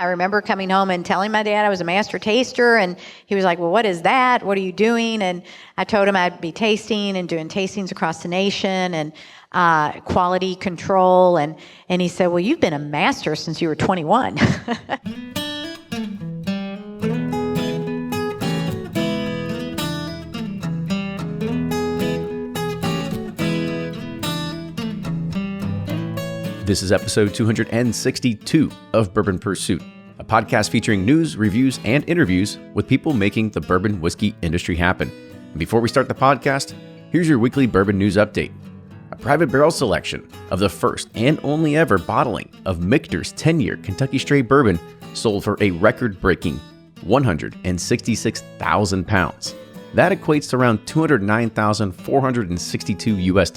I remember coming home and telling my dad I was a master taster, and he was like, well, what is that? What are you doing? And I told him I'd be tasting and doing tastings across the nation and quality control. And he said, well, you've been a master since you were 21. This is episode 262 of Bourbon Pursuit, a podcast featuring news, reviews, and interviews with people making the bourbon whiskey industry happen. And before we start the podcast, here's your weekly bourbon news update. A private barrel selection of the first and only ever bottling of Michter's 10-year Kentucky Straight Bourbon sold for a record-breaking 166,000 pounds. That equates to around $209,462 US.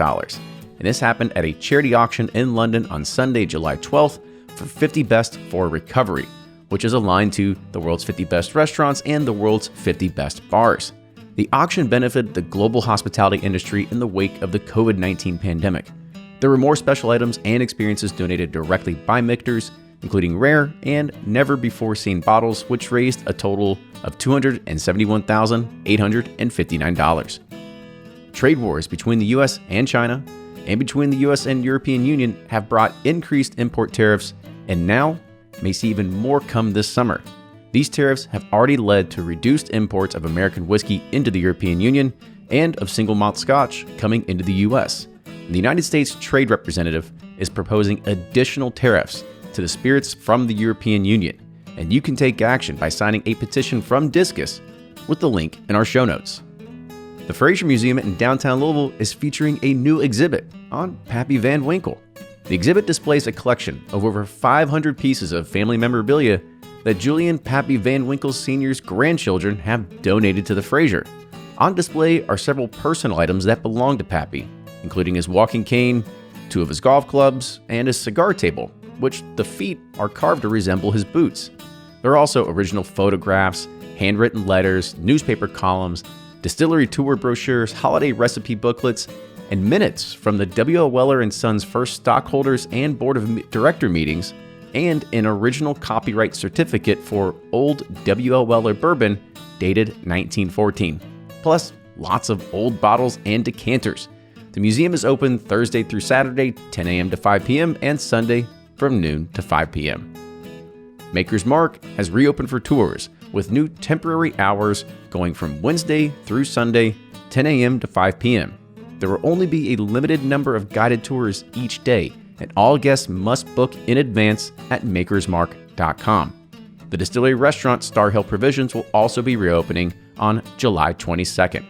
And this happened at a charity auction in London on Sunday, July 12th for 50 Best for Recovery, which is aligned to the world's 50 best restaurants and the world's 50 best bars. The auction benefited the global hospitality industry in the wake of the COVID-19 pandemic. There were more special items and experiences donated directly by Michter's, including rare and never-before-seen bottles, which raised a total of $271,859. Trade wars between the U.S. and China and between the U.S. and European Union have brought increased import tariffs and now may see even more come this summer. These tariffs have already led to reduced imports of American whiskey into the European Union and of single malt Scotch coming into the U.S. The United States Trade Representative is proposing additional tariffs to the spirits from the European Union, and you can take action by signing a petition from Discus with the link in our show notes. The Fraser Museum in downtown Louisville is featuring a new exhibit on Pappy Van Winkle. The exhibit displays a collection of over 500 pieces of family memorabilia that Julian Pappy Van Winkle Sr.'s grandchildren have donated to the Fraser. On display are several personal items that belong to Pappy, including his walking cane, 2 of his golf clubs, and his cigar table, which the feet are carved to resemble his boots. There are also original photographs, handwritten letters, newspaper columns, distillery tour brochures, holiday recipe booklets, and minutes from the W.L. Weller & Sons first stockholders and board of director meetings, and an original copyright certificate for old W.L. Weller bourbon dated 1914, plus lots of old bottles and decanters. The museum is open Thursday through Saturday, 10 a.m. to 5 p.m., and Sunday from noon to 5 p.m. Maker's Mark has reopened for tours, with new temporary hours going from Wednesday through Sunday, 10 a.m. to 5 p.m. There will only be a limited number of guided tours each day, and all guests must book in advance at makersmark.com. The distillery restaurant Star Hill Provisions will also be reopening on July 22nd.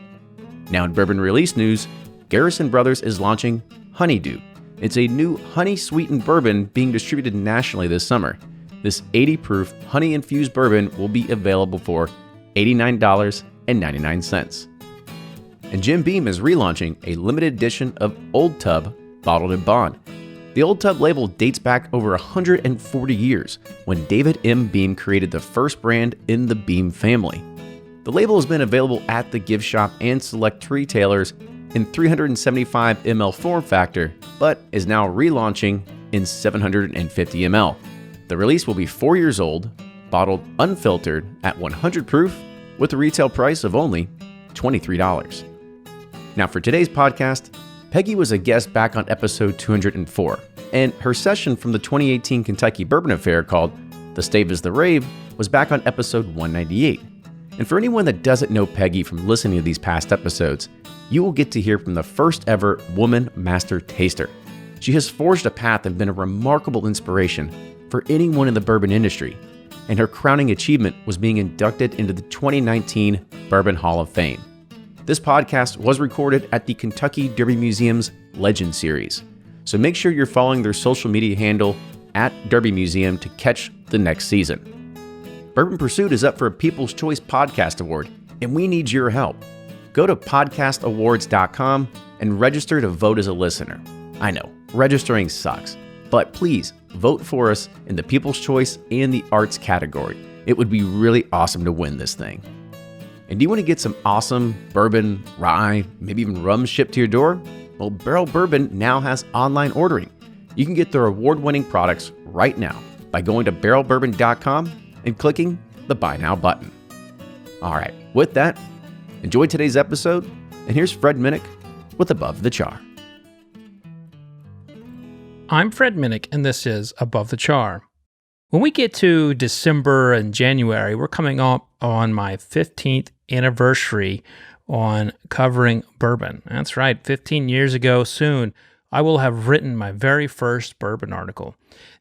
Now in bourbon release news, Garrison Brothers is launching Honeydew. It's a new honey-sweetened bourbon being distributed nationally this summer. This 80-proof honey-infused bourbon will be available for $89.99. And Jim Beam is relaunching a limited edition of Old Tub Bottled in Bond. The Old Tub label dates back over 140 years when David M. Beam created the first brand in the Beam family. The label has been available at the gift shop and select retailers in 375 ml form factor, but is now relaunching in 750 ml. The release will be 4 years old, bottled unfiltered at 100 proof, with a retail price of only $23. Now for today's podcast, Peggy was a guest back on episode 204, and her session from the 2018 Kentucky Bourbon Affair called The Stave is the Rave was back on episode 198. And for anyone that doesn't know Peggy from listening to these past episodes, you will get to hear from the first ever woman master taster. She has forged a path and been a remarkable inspiration for anyone in the bourbon industry, and her crowning achievement was being inducted into the 2019 Bourbon Hall of Fame. This podcast was recorded at the Kentucky Derby Museum's Legend Series, so make sure you're following their social media handle at Derby Museum to catch the next season. Bourbon Pursuit is up for a People's Choice Podcast Award, and we need your help. Go to podcastawards.com and register to vote as a listener. I know, registering sucks, but please vote for us in the People's Choice and the Arts category. It would be really awesome to win this thing. And do you want to get some awesome bourbon, rye, maybe even rum shipped to your door? Well, Barrel Bourbon now has online ordering. You can get their award-winning products right now by going to barrelbourbon.com and clicking the Buy Now button. All right, with that, enjoy today's episode, and here's Fred Minnick with Above the Char. I'm Fred Minnick, and this is Above the Char. When we get to December and January, we're coming up on my 15th anniversary on covering bourbon. That's right, 15 years ago soon, I will have written my very first bourbon article.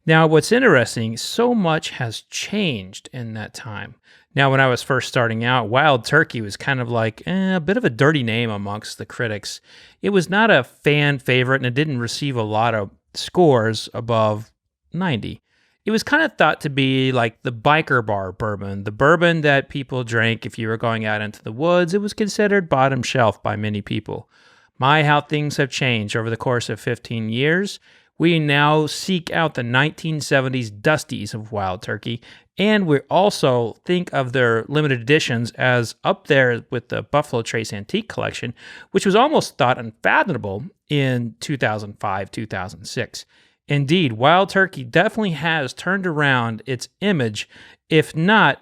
Now, what's interesting, so much has changed in that time. Now, when I was first starting out, Wild Turkey was kind of like a bit of a dirty name amongst the critics. It was not a fan favorite, and it didn't receive a lot of scores above 90. It was kind of thought to be like the biker bar bourbon, the bourbon that people drank if you were going out into the woods. It was considered bottom shelf by many people. My, how things have changed over the course of 15 years. We now seek out the 1970s dusties of Wild Turkey, and we also think of their limited editions as up there with the Buffalo Trace Antique Collection, which was almost thought unfathomable in 2005, 2006. Indeed, Wild Turkey definitely has turned around its image, if not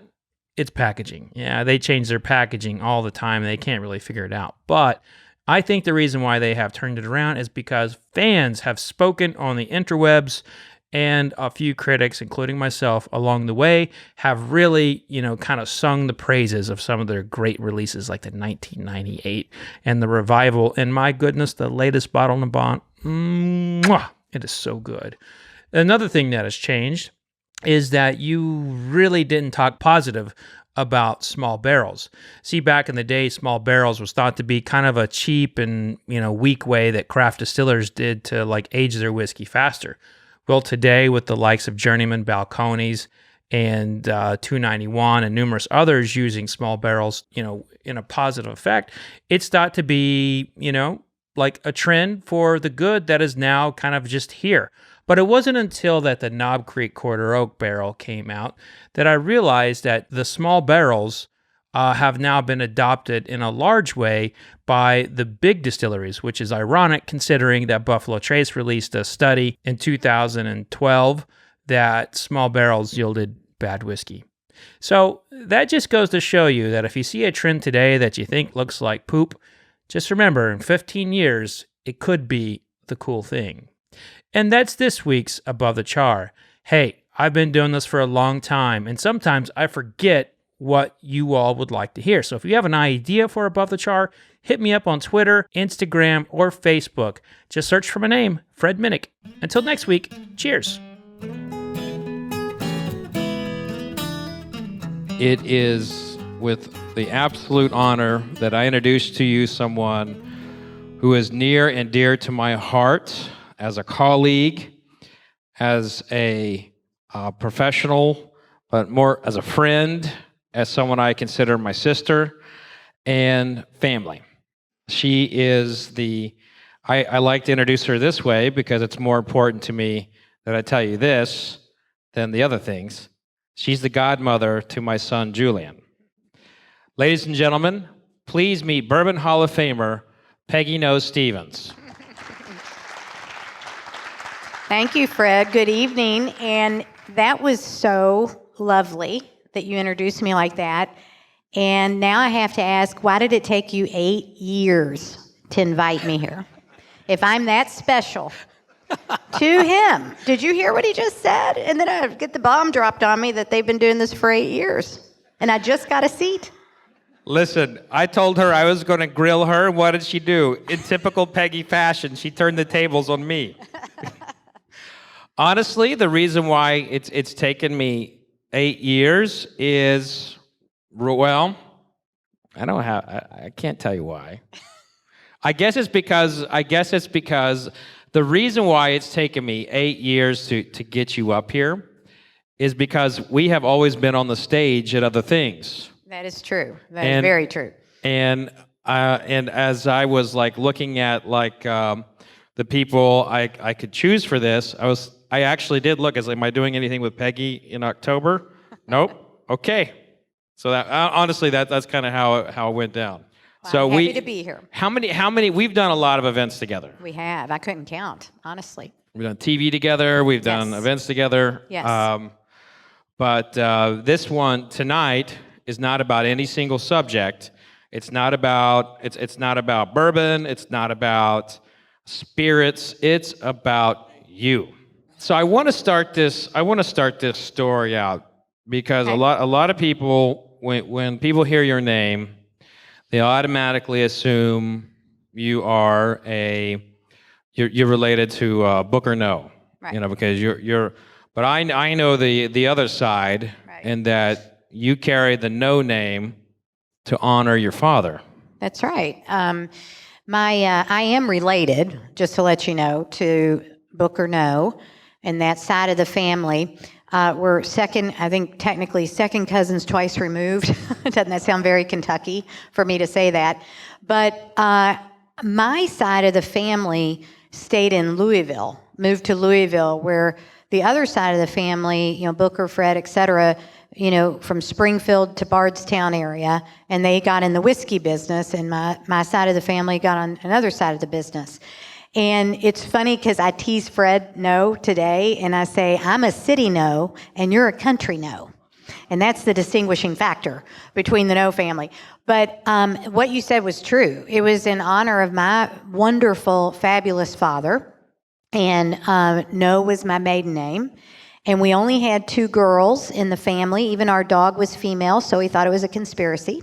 its packaging. Yeah, they change their packaging all the time, and they can't really figure it out. But I think the reason why they have turned it around is because fans have spoken on the interwebs, and a few critics, including myself, along the way, have really, kind of sung the praises of some of their great releases like the 1998 and the Revival. And my goodness, the latest Bottle and Bond, it is so good. Another thing that has changed is that you really didn't talk positive about small barrels. See, back in the day, small barrels was thought to be kind of a cheap and, weak way that craft distillers did to age their whiskey faster. Well, today, with the likes of Journeyman Balcones and 291 and numerous others using small barrels, in a positive effect, it's thought to be, like a trend for the good that is now kind of just here. But it wasn't until that the Knob Creek Quarter Oak barrel came out that I realized that the small barrels have now been adopted in a large way by the big distilleries, which is ironic considering that Buffalo Trace released a study in 2012 that small barrels yielded bad whiskey. So that just goes to show you that if you see a trend today that you think looks like poop, just remember in 15 years, it could be the cool thing. And that's this week's Above the Char. Hey, I've been doing this for a long time, and sometimes I forget what you all would like to hear. So if you have an idea for Above the Char, hit me up on Twitter, Instagram, or Facebook. Just search for my name, Fred Minnick. Until next week, cheers. It is with the absolute honor that I introduce to you someone who is near and dear to my heart as a colleague, as a professional, but more as a friend, as someone I consider my sister, and family. She is I like to introduce her this way because it's more important to me that I tell you this than the other things. She's the godmother to my son, Julian. Ladies and gentlemen, please meet Bourbon Hall of Famer, Peggy Noe Stevens. Thank you, Fred. Good evening. And that was so lovely that you introduced me like that. And now I have to ask, why did it take you 8 years to invite me here? If I'm that special to him. Did you hear what he just said? And then I get the bomb dropped on me that they've been doing this for 8 years. And I just got a seat. Listen, I told her I was going to grill her. What did she do? In typical Peggy fashion, she turned the tables on me. Honestly, the reason why it's taken me 8 years is, well, I can't tell you why. I guess it's because the reason why it's taken me 8 years to get you up here is because we have always been on the stage at other things. That is true. That is very true. And as I was looking at the people I could choose for this, I actually did look. I was like, am I doing anything with Peggy in October? Nope. Okay. So that honestly, that's kind of how it went down. Well, so I'm happy to be here. How many? We've done a lot of events together. We have. I couldn't count, honestly. We've done TV together. We've done events together. Yes. But this one tonight is not about any single subject. It's not about bourbon. It's not about spirits. It's about you. So I want to start this story out because Okay. a lot of people, when people hear your name, they automatically assume you're related to Booker Noe, Right. because you're. But I know the other side, Right. and that you carry the Noe name to honor your father. That's right. I am related, just to let you know, to Booker Noe, and that side of the family. We're second, I think technically second cousins twice removed. Doesn't that sound very Kentucky for me to say that? But my side of the family stayed in Louisville, moved to Louisville, where the other side of the family, Booker, Fred, et cetera, from Springfield to Bardstown area, and they got in the whiskey business, and my side of the family got on another side of the business. And it's funny because I tease Fred Noe today, and I say, I'm a city Noe, and you're a country Noe. And that's the distinguishing factor between the Noe family. But what you said was true. It was in honor of my wonderful, fabulous father, and Noe was my maiden name. And we only had 2 girls in the family. Even our dog was female, so he thought it was a conspiracy.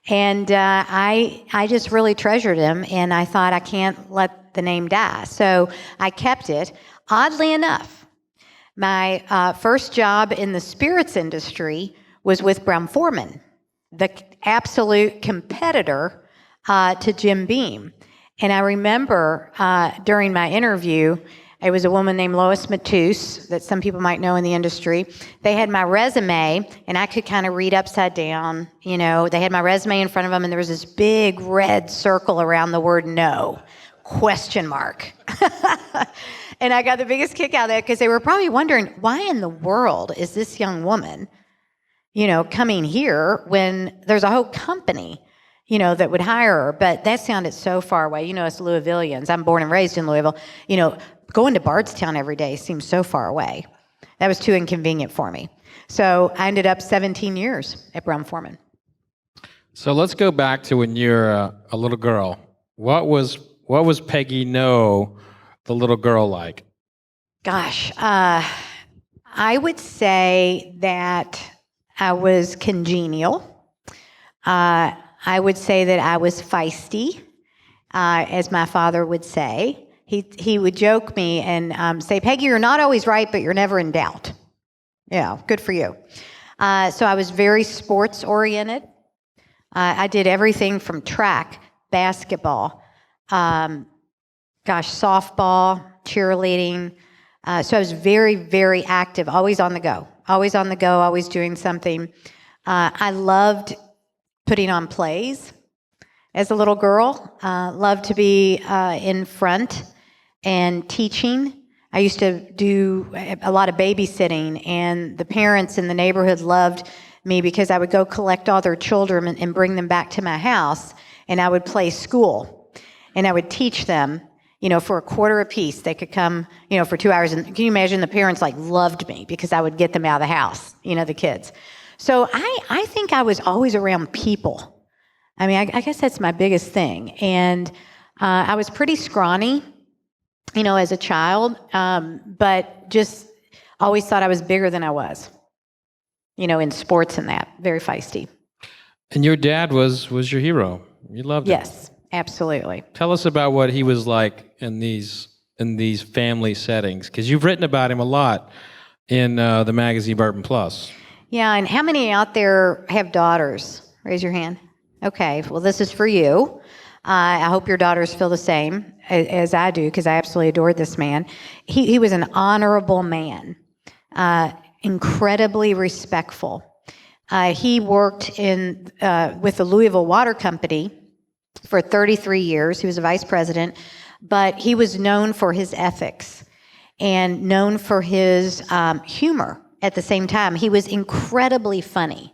And I just really treasured him, and I thought I can't let the name die. So I kept it. Oddly enough, my first job in the spirits industry was with Brown-Forman, the absolute competitor to Jim Beam. And I remember during my interview, it was a woman named Lois Matus that some people might know in the industry. They had my resume, and I could kind of read upside down. They had my resume in front of them, and there was this big red circle around the word no, ? And I got the biggest kick out of that because they were probably wondering, why in the world is this young woman, coming here when there's a whole company, that would hire her? But that sounded so far away. Us Louisvillians, I'm born and raised in Louisville, going to Bardstown every day seems so far away. That was too inconvenient for me. So I ended up 17 years at Brown-Forman. So let's go back to when you're a little girl. What was Peggy Noe, the little girl, like? Gosh, I would say that I was congenial. I would say that I was feisty, as my father would say. He would joke me and say, Peggy, you're not always right, but you're never in doubt. Yeah, good for you. So I was very sports-oriented. I did everything from track, basketball, softball, cheerleading. So I was very, very active, always on the go, always doing something. I loved putting on plays as a little girl. Loved to be in front and teaching. I used to do a lot of babysitting, and the parents in the neighborhood loved me because I would go collect all their children and bring them back to my house, and I would play school, and I would teach them, for a quarter apiece. They could come, for 2 hours, and can you imagine the parents loved me because I would get them out of the house, the kids. So I think I was always around people. I mean, I guess that's my biggest thing. And I was pretty scrawny, as a child, but just always thought I was bigger than I was, in sports and that. Very feisty. And your dad was your hero. You loved him. Yes, absolutely. Tell us about what he was like in these family settings, because you've written about him a lot in the magazine Bourbon Plus. Yeah, and how many out there have daughters? Raise your hand. Okay, well, this is for you. I hope your daughters feel the same as I do, because I absolutely adored this man. He was an honorable man, incredibly respectful. He worked with the Louisville Water Company for 33 years. He was a vice president, but he was known for his ethics and known for his humor at the same time. He was incredibly funny.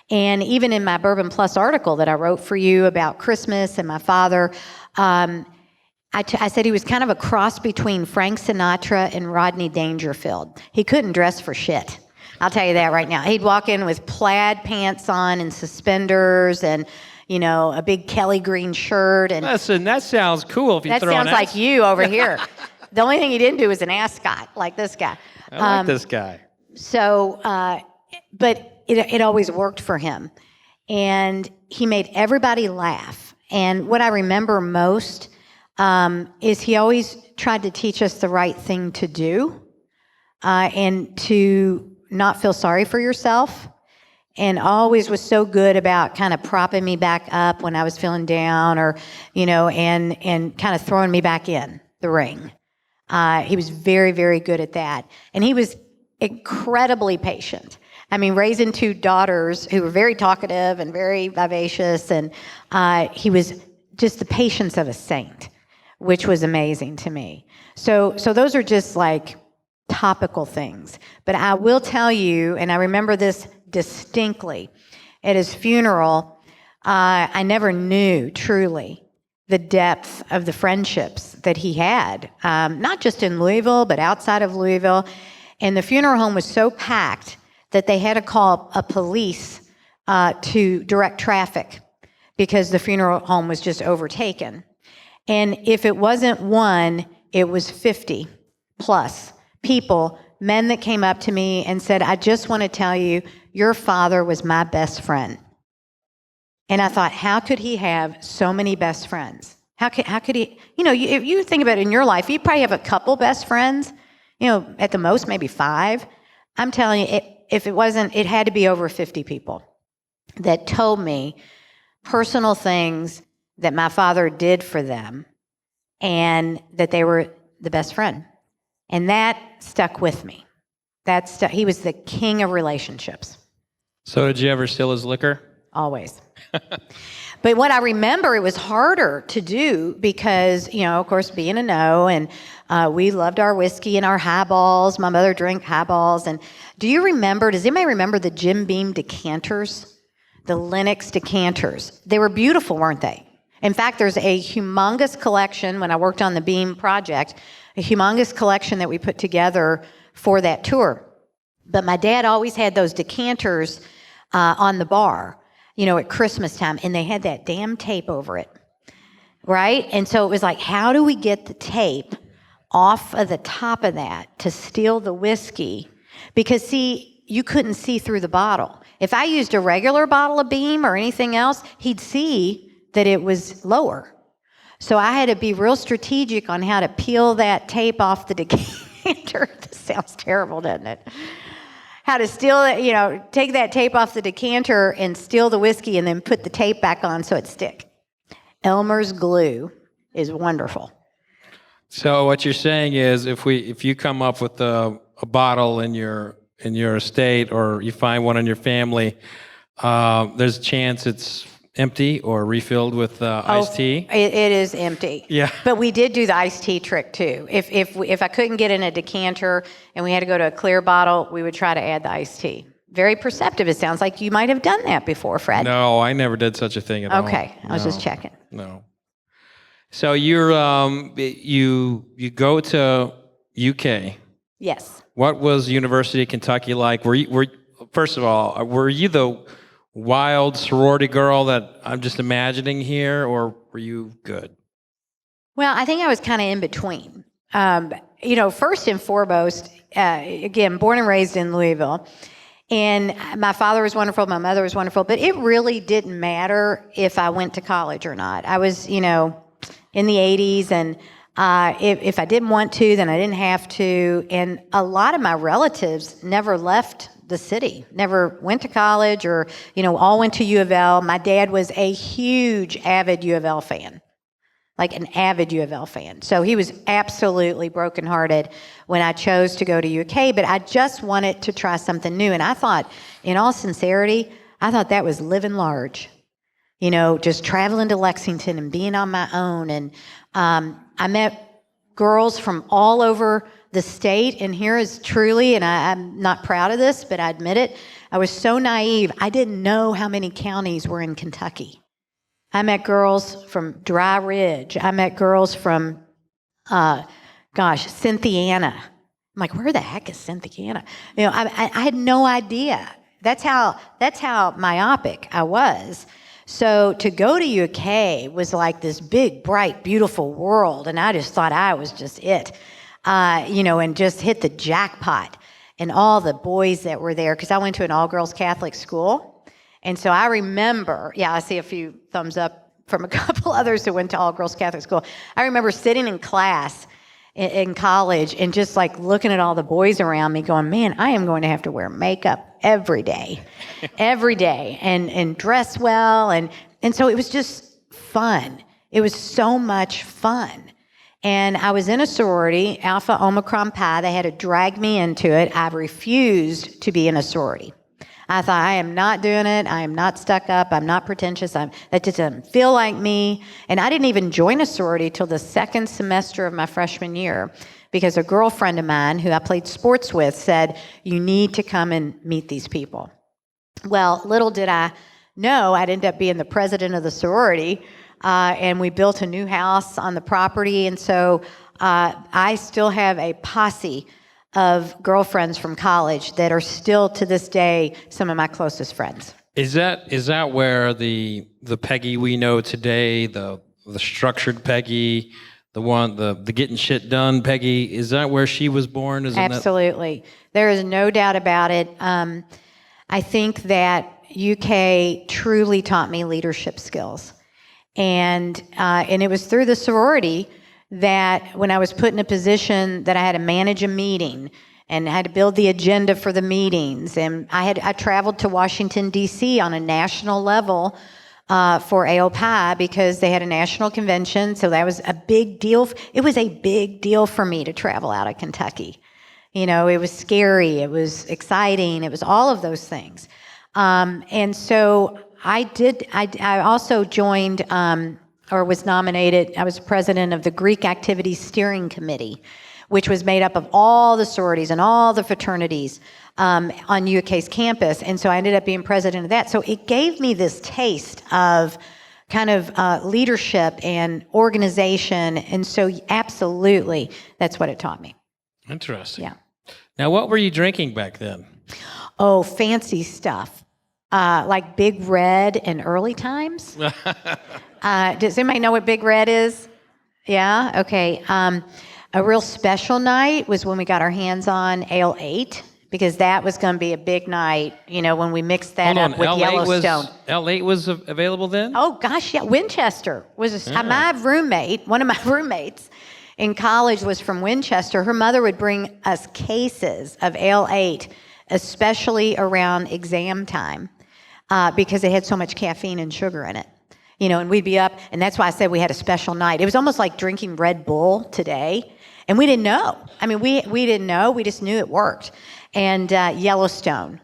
And even in my Bourbon Plus article that I wrote for you about Christmas and my father, I said he was kind of a cross between Frank Sinatra and Rodney Dangerfield. He couldn't dress for shit. I'll tell you that right now. He'd walk in with plaid pants on and suspenders and, a big Kelly green shirt. And Listen, that sounds cool if you that throw sounds an like ass. you over here. The only thing he didn't do was an ascot like this guy. I like this guy. So, but it always worked for him. And he made everybody laugh. And what I remember most is he always tried to teach us the right thing to do and to not feel sorry for yourself. And always was so good about kind of propping me back up when I was feeling down or, and kind of throwing me back in the ring. He was very, very good at that. And he was incredibly patient. I mean, raising 2 daughters who were very talkative and very vivacious, and he was just the patience of a saint, which was amazing to me. So those are just like topical things. But I will tell you, and I remember this distinctly, at his funeral, I never knew truly the depth of the friendships that he had, not just in Louisville, but outside of Louisville. And the funeral home was so packed that they had to call a police to direct traffic because the funeral home was just overtaken. And if it wasn't one, it was 50 plus people, men that came up to me and said, I just want to tell you, your father was my best friend. And I thought, how could he have so many best friends? How could he, if you think about it in your life, you probably have a couple best friends, at the most, maybe 5. I'm telling you, if it wasn't, it had to be over 50 people that told me personal things that my father did for them and that they were the best friend. And that stuck with me. He was the king of relationships. So did you ever steal his liquor? Always. But what I remember, it was harder to do because, of course, being a no, and we loved our whiskey and our highballs. My mother drank highballs. And does anybody remember the Jim Beam decanters? The Lennox decanters. They were beautiful, weren't they? In fact, there's a humongous collection, when I worked on the Beam project, a humongous collection that we put together for that tour. But my dad always had those decanters on the bar, at Christmas time, and they had that damn tape over it, right? And so it was like, how do we get the tape off of the top of that to steal the whiskey? Because, see, you couldn't see through the bottle. If I used a regular bottle of Beam or anything else, he'd see that it was lower. So I had to be real strategic on how to peel that tape off the decanter. This sounds terrible, doesn't it? How to steal it, take that tape off the decanter and steal the whiskey and then put the tape back on so it stick. Elmer's glue is wonderful. So what you're saying is, if you come up with a bottle in your estate, or you find one in your family, there's a chance it's empty or refilled with iced tea? It is empty. Yeah. But we did do the iced tea trick too. If I couldn't get in a decanter and we had to go to a clear bottle, we would try to add the iced tea. Very perceptive. It sounds like you might have done that before, Fred. No, I never did such a thing at all. Okay, I was just checking. No. So you go to UK. Yes. What was University of Kentucky like? First of all, were you the wild sorority girl that I'm just imagining here, or were you good? Well, I think I was kind of in between. First and foremost, again, born and raised in Louisville, and my father was wonderful, my mother was wonderful, but it really didn't matter if I went to college or not. I was, in the 80s, and if I didn't want to, then I didn't have to, and a lot of my relatives never left the city, never went to college or, all went to U of L. My dad was a huge, avid U of L fan, like an avid U of L fan. So he was absolutely brokenhearted when I chose to go to UK, but I just wanted to try something new. And I thought, in all sincerity, that was living large, just traveling to Lexington and being on my own. And I met girls from all over the state, and here is truly, and I'm not proud of this, but I admit it, I was so naive. I didn't know how many counties were in Kentucky. I met girls from Dry Ridge. I met girls from, Cynthiana. I'm like, where the heck is Cynthiana? I had no idea. That's how myopic I was. So to go to UK was like this big, bright, beautiful world, and I just thought I was just it, and just hit the jackpot. And all the boys that were there, because I went to an all-girls Catholic school, and so I remember, I see a few thumbs up from a couple others who went to all-girls Catholic school. I remember sitting in class in college and just like looking at all the boys around me going, man, I am going to have to wear makeup every day, and dress well. And so it was just fun. It was so much fun. And I was in a sorority, Alpha Omicron Pi. They had to drag me into it. I refused to be in a sorority. I thought, I am not doing it. I am not stuck up. I'm not pretentious. That just doesn't feel like me. And I didn't even join a sorority till the second semester of my freshman year because a girlfriend of mine who I played sports with said, you need to come and meet these people. Well, little did I know I'd end up being the president of the sorority, and we built a new house on the property. And so I still have a posse of girlfriends from college that are still to this day some of my closest friends. Is that where the Peggy we know today, the structured Peggy, the getting shit done Peggy, is that where she was born? Absolutely. There is no doubt about it. I think that UK truly taught me leadership skills. And it was through the sorority that when I was put in a position that I had to manage a meeting and I had to build the agenda for the meetings, and I traveled to Washington, D.C. on a national level for AOPI because they had a national convention, so that was a big deal. It was a big deal for me to travel out of Kentucky. It was scary, it was exciting, it was all of those things. And so I also joined or was nominated, I was president of the Greek Activities Steering Committee, which was made up of all the sororities and all the fraternities on UK's campus. And so I ended up being president of that. So it gave me this taste of kind of leadership and organization. And so absolutely, that's what it taught me. Interesting. Yeah. Now, what were you drinking back then? Oh, fancy stuff. Like Big Red in early times. Does anybody know what Big Red is? Yeah? Okay. A real special night was when we got our hands on Ale 8, because that was going to be a big night, when we mixed that up with Yellowstone. L8 was available then? Oh, gosh, yeah. Winchester was my roommate, one of my roommates in college was from Winchester. Her mother would bring us cases of Ale 8, especially around exam time, because it had so much caffeine and sugar in it. And we'd be up, and that's why I said we had a special night. It was almost like drinking Red Bull today, and we didn't know. I mean, we didn't know. We just knew it worked. And Yellowstone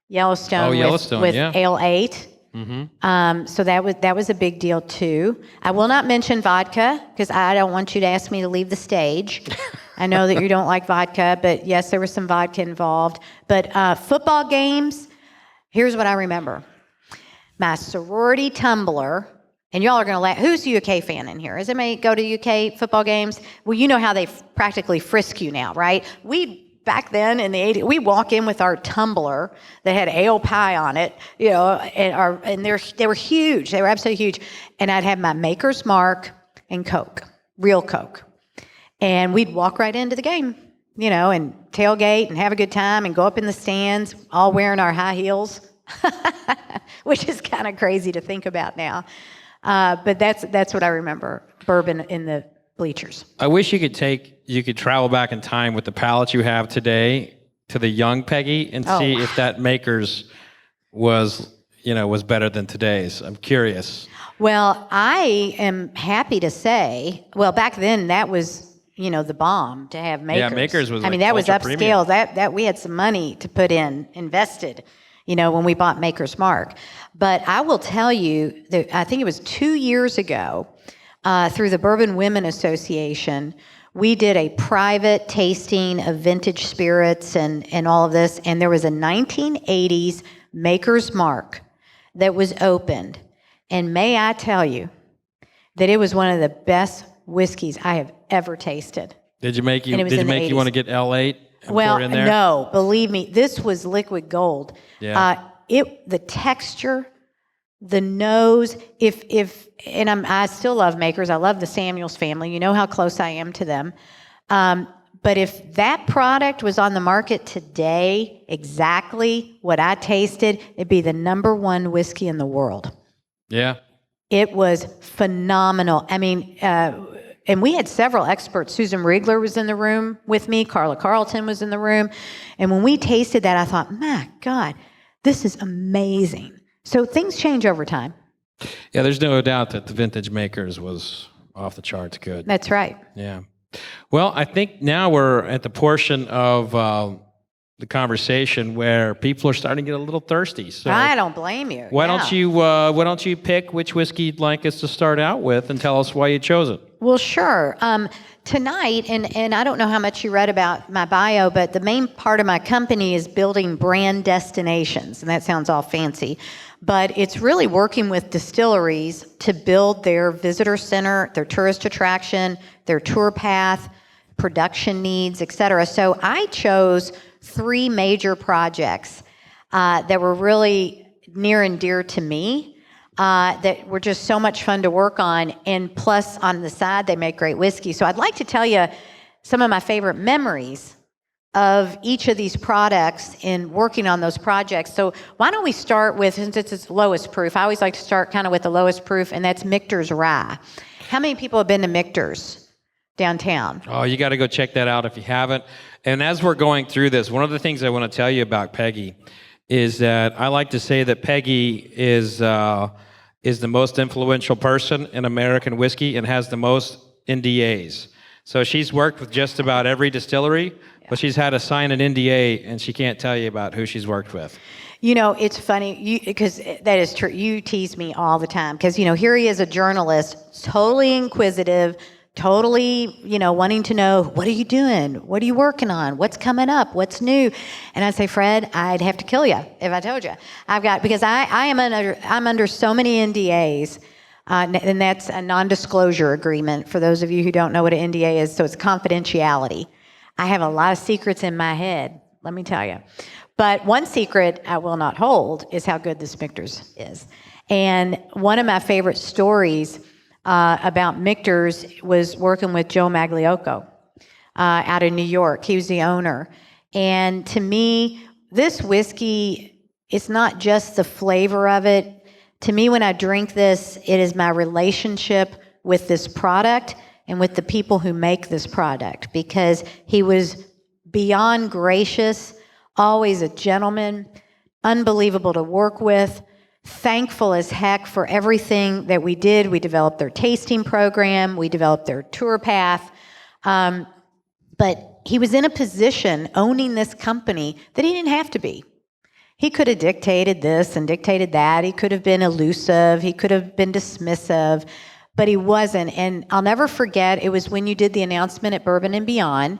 with yeah. Ale 8. Mm-hmm. So that was a big deal too. I will not mention vodka because I don't want you to ask me to leave the stage. I know that you don't like vodka, but yes, there was some vodka involved. But football games, here's what I remember. My sorority tumbler, and y'all are going to laugh. Who's a UK fan in here? Does anybody go to UK football games? Well, you know how they practically frisk you now, right? Back then in the 80s, we walk in with our tumbler that had ale pie on it, and they were huge. They were absolutely huge. And I'd have my Maker's Mark and Coke, real Coke. And we'd walk right into the game, and tailgate and have a good time and go up in the stands, all wearing our high heels, which is kind of crazy to think about now. But that's what I remember, bourbon in the bleachers. I wish you could travel back in time with the palate you have today to the young Peggy and see if that Maker's was better than today's. I'm curious. Well, I am happy to say, back then that was, the bomb to have Makers. Yeah, Makers was that was upscale. premium. That we had some money to put invested, when we bought Maker's Mark. But I will tell you that I think it was 2 years ago, through the Bourbon Women Association, we did a private tasting of vintage spirits and all of this, and there was a 1980s Maker's Mark that was opened. And may I tell you that it was one of the best whiskeys I have ever tasted. Did you make you And it was did it in the make you 80s. want to get L8 and Well, pour it in there? no, believe me, this was liquid gold. Yeah. The texture, the nose, and I still love makers. I love the Samuels family. You know how close I am to them. But if that product was on the market today, exactly what I tasted, it'd be the #1 whiskey in the world. Yeah. It was phenomenal. I mean, and we had several experts. Susan Riegler was in the room with me. Carla Carlton was in the room. And when we tasted that, I thought, my God, this is amazing. So things change over time. Yeah, there's no doubt that the Vintage Makers was off the charts good. That's right. Yeah. Well, I think now we're at the portion of the conversation where people are starting to get a little thirsty. So I don't blame you. why don't you pick which whiskey you'd like us to start out with and tell us why you chose it? Well, sure. Tonight, and I don't know how much you read about my bio, but the main part of my company is building brand destinations, and that sounds all fancy. But it's really working with distilleries to build their visitor center, their tourist attraction, their tour path, production needs, et cetera. So I chose 3 major projects that were really near and dear to me, that were just so much fun to work on. And plus, on the side, they make great whiskey. So I'd like to tell you some of my favorite memories of each of these products in working on those projects. So why don't we start with, since it's lowest proof, I always like to start kind of with the lowest proof, and that's Michter's Rye. How many people have been to Michter's downtown? Oh, you got to go check that out if you haven't. And as we're going through this, one of the things I want to tell you about Peggy is that I like to say that Peggy is the most influential person in American whiskey and has the most NDAs. So she's worked with just about every distillery, but she's had to sign an NDA, and she can't tell you about who she's worked with. You know, it's funny, because that is true. You tease me all the time, because, here he is, a journalist, totally inquisitive, totally, wanting to know, what are you doing? What are you working on? What's coming up? What's new? And I say, Fred, I'd have to kill you if I told you. Because I'm under so many NDAs, and that's a non-disclosure agreement, for those of you who don't know what an NDA is, so it's confidentiality. I have a lot of secrets in my head, let me tell you. But one secret I will not hold is how good this Michter's is. And one of my favorite stories about Michter's was working with Joe Magliocco out of New York. He was the owner. And to me, this whiskey, it's not just the flavor of it. To me, when I drink this, it is my relationship with this product and with the people who make this product, because he was beyond gracious, always a gentleman, unbelievable to work with, thankful as heck for everything that we did. We developed their tasting program, we developed their tour path, but he was in a position owning this company that he didn't have to be. He could have dictated this and dictated that. He could have been elusive. He could have been dismissive, but he wasn't. And I'll never forget, it was when you did the announcement at Bourbon and Beyond,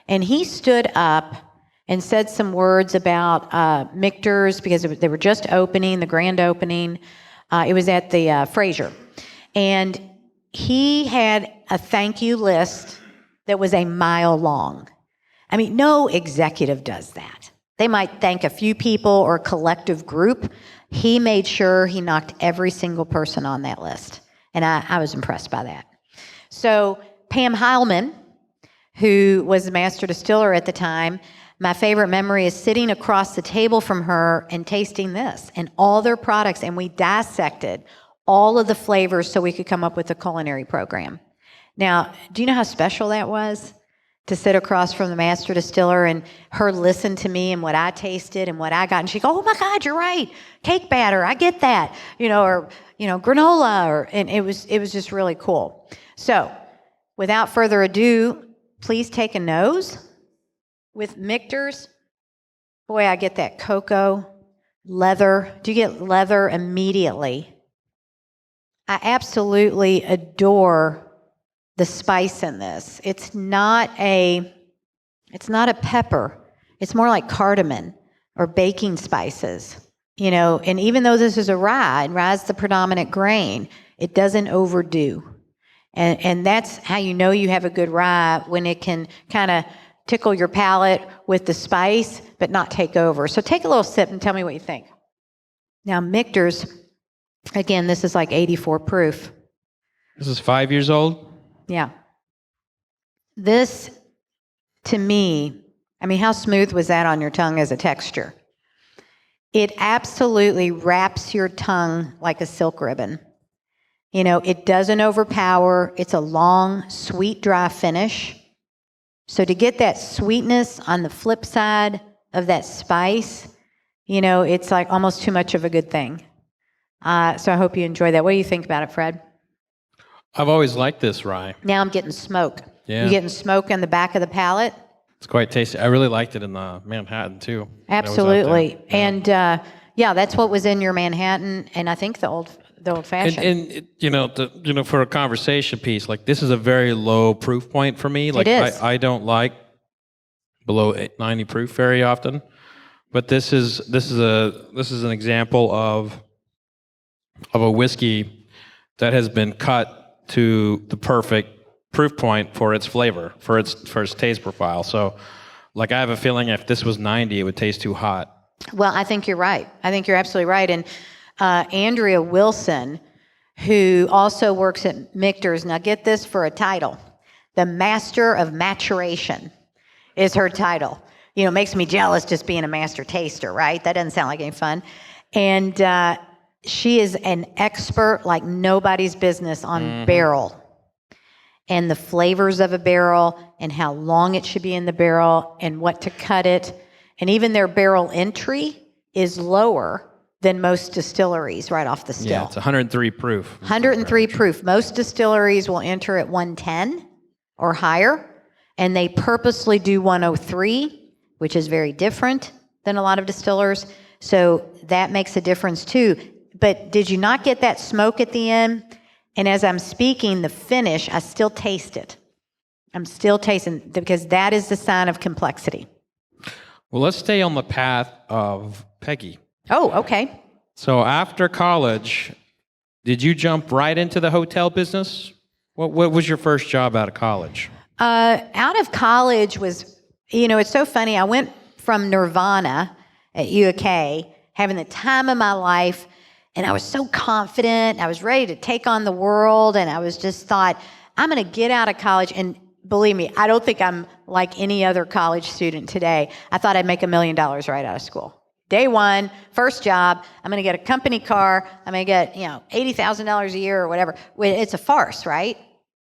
and he stood up and said some words about Michter's, because they were just opening, the grand opening. It was at the Fraser. And he had a thank you list that was a mile long. I mean, no executive does that. They might thank a few people or a collective group. He made sure he knocked every single person on that list. And I was impressed by that. So Pam Heilman, who was the master distiller at the time, my favorite memory is sitting across the table from her and tasting this and all their products. And we dissected all of the flavors so we could come up with a culinary program. Now, do you know how special that was? To sit across from the master distiller and her listen to me and what I tasted and what I got. And she'd go, oh my God, you're right. Cake batter, I get that. Or granola, and it was just really cool. So without further ado, please take a nose. With Michter's, boy, I get that cocoa, leather. Do you get leather immediately? I absolutely adore the spice in this. It's not a pepper. It's more like cardamom or baking spices, and even though this is a rye, and rye is the predominant grain, it doesn't overdo. And that's how you know you have a good rye, when it can kind of tickle your palate with the spice, but not take over. So take a little sip and tell me what you think. Now, Michter's, again, this is like 84 proof. This is 5 years old? Yeah. This, to me, I mean, how smooth was that on your tongue as a texture? It absolutely wraps your tongue like a silk ribbon. You know, it doesn't overpower. It's a long, sweet, dry finish. So to get that sweetness on the flip side of that spice, you know, it's like almost too much of a good thing. So I hope you enjoy that. What do you think about it, Fred? I've always liked this rye. Now I'm getting smoke. Yeah. You getting smoke in the back of the palate? It's quite tasty. I really liked it in the Manhattan, too. Absolutely. And yeah, that's what was in your Manhattan, and I think the old fashioned. And for a conversation piece, like, this is a very low proof point for me. Like, it is. I don't like below 90 proof very often, but this is an example of a whiskey that has been cut to the perfect proof point for its flavor, for its taste profile. So, like, I have a feeling if this was 90, it would taste too hot. Well, I think you're right. I think you're absolutely right. And Andrea Wilson, who also works at Michter's, now get this for a title. The Master of Maturation is her title. You know, makes me jealous just being a master taster, right? That doesn't sound like any fun. And she is an expert like nobody's business on barrel and the flavors of a barrel and how long it should be in the barrel and what to cut it. And even their barrel entry is lower than most distilleries right off the still. Yeah, it's 103 proof. 103 proof. Most distilleries will enter at 110 or higher, and they purposely do 103, which is very different than a lot of distillers. So that makes a difference too. But did you not get that smoke at the end? And as I'm speaking, the finish, I still taste it. I'm still tasting, because that is the sign of complexity. Well, let's stay on the path of Peggy. Oh, okay. So after college, did you jump right into the hotel business? What was your first job out of college? Out of college was, it's so funny. I went from Nirvana at UK, having the time of my life, and I was so confident. I was ready to take on the world, and I was just thought, I'm going to get out of college. And believe me, I don't think I'm like any other college student today. I thought I'd make $1 million right out of school. Day one, first job, I'm going to get a company car. I'm going to get, $80,000 a year or whatever. It's a farce, right?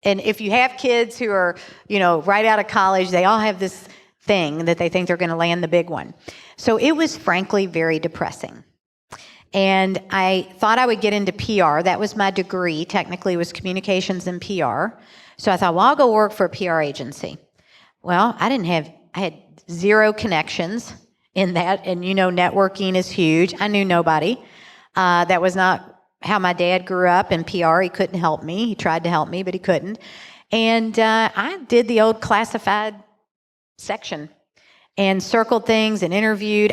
And if you have kids who are, right out of college, they all have this thing that they think they're going to land the big one. So it was frankly very depressing. And I thought I would get into PR. That was my degree, technically, was communications and PR. So I thought, well, I'll go work for a PR agency. Well, I had zero connections in that. And networking is huge. I knew nobody. That was not how my dad grew up in PR. He couldn't help me. He tried to help me, but he couldn't. And I did the old classified section and circled things and interviewed.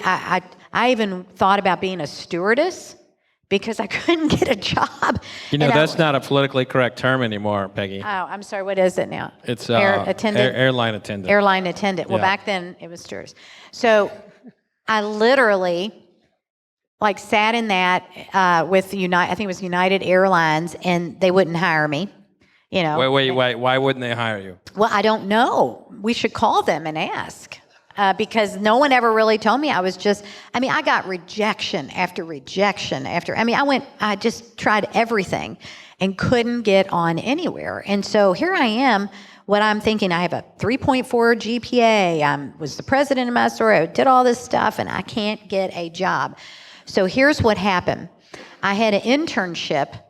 I even thought about being a stewardess because I couldn't get a job. That's not a politically correct term anymore, Peggy. Oh, I'm sorry. What is it now? It's airline attendant. Airline attendant. Well, back then it was stewardess. So I literally sat in that with I think it was United Airlines, and they wouldn't hire me. Wait. Why wouldn't they hire you? Well, I don't know. We should call them and ask. Because no one ever really told me. I got rejection after rejection after. I just tried everything and couldn't get on anywhere. And so here I am, what I'm thinking, I have a 3.4 GPA. I was the president of my store. I did all this stuff, and I can't get a job. So here's what happened. I had an internship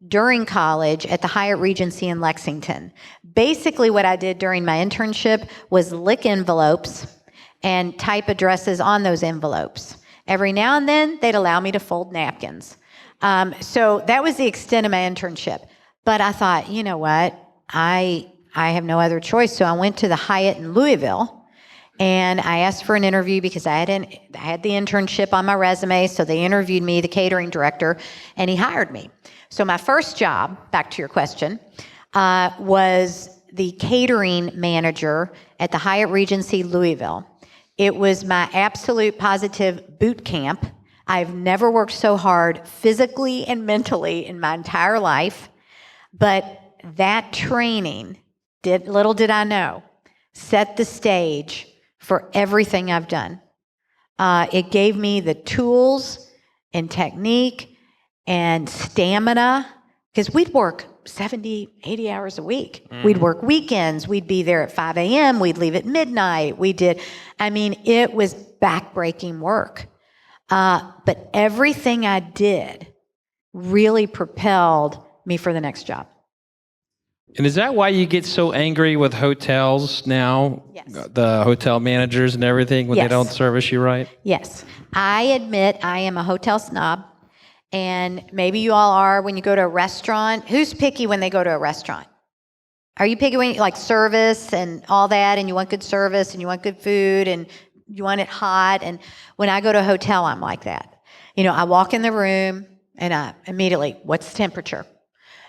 during college at the Hyatt Regency in Lexington. Basically, what I did during my internship was lick envelopes and type addresses on those envelopes. Every now and then, they'd allow me to fold napkins. So that was the extent of my internship. But I thought, you know what? I have no other choice. So I went to the Hyatt in Louisville, and I asked for an interview because I had the internship on my resume. So they interviewed me, the catering director, and he hired me. So my first job, back to your question, was the catering manager at the Hyatt Regency Louisville. It was my absolute positive boot camp. I've never worked so hard physically and mentally in my entire life, but that training, little did I know, set the stage for everything I've done. It gave me the tools and technique and stamina, because we'd work 70, 80 hours a week. We'd work weekends. We'd be there at 5 a.m. We'd leave at midnight. It was backbreaking work. But everything I did really propelled me for the next job. And is that why you get so angry with hotels now? Yes. The hotel managers and everything when Yes. they don't service you right? Yes. I admit I am a hotel snob. And maybe you all are when you go to a restaurant. Who's picky when they go to a restaurant? Are you picky when you like service and all that, and you want good service and you want good food and you want it hot? And when I go to a hotel, I'm like that. I walk in the room and I immediately, what's the temperature?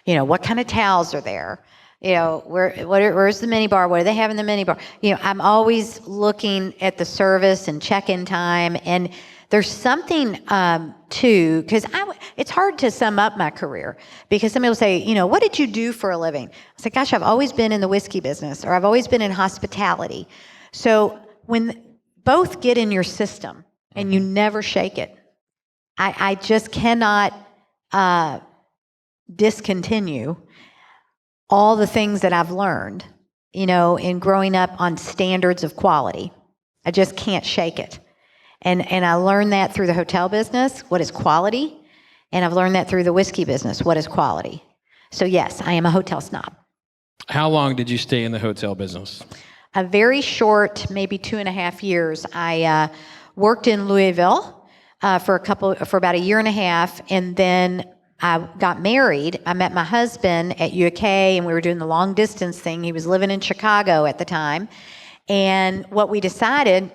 What kind of towels are there? Where's the minibar? What do they have in the minibar? I'm always looking at the service and check-in time. And there's something too, because it's hard to sum up my career, because some people say, what did you do for a living? I say, gosh, I've always been in the whiskey business, or I've always been in hospitality. So when both get in your system and you never shake it, I just cannot discontinue all the things that I've learned, in growing up on standards of quality. I just can't shake it. And I learned that through the hotel business, what is quality, and I've learned that through the whiskey business, what is quality. So yes, I am a hotel snob. How long did you stay in the hotel business? A very short, maybe 2.5 years. I worked in Louisville for about a year and a half, and then I got married. I met my husband at UK, and we were doing the long distance thing. He was living in Chicago at the time, and what we decided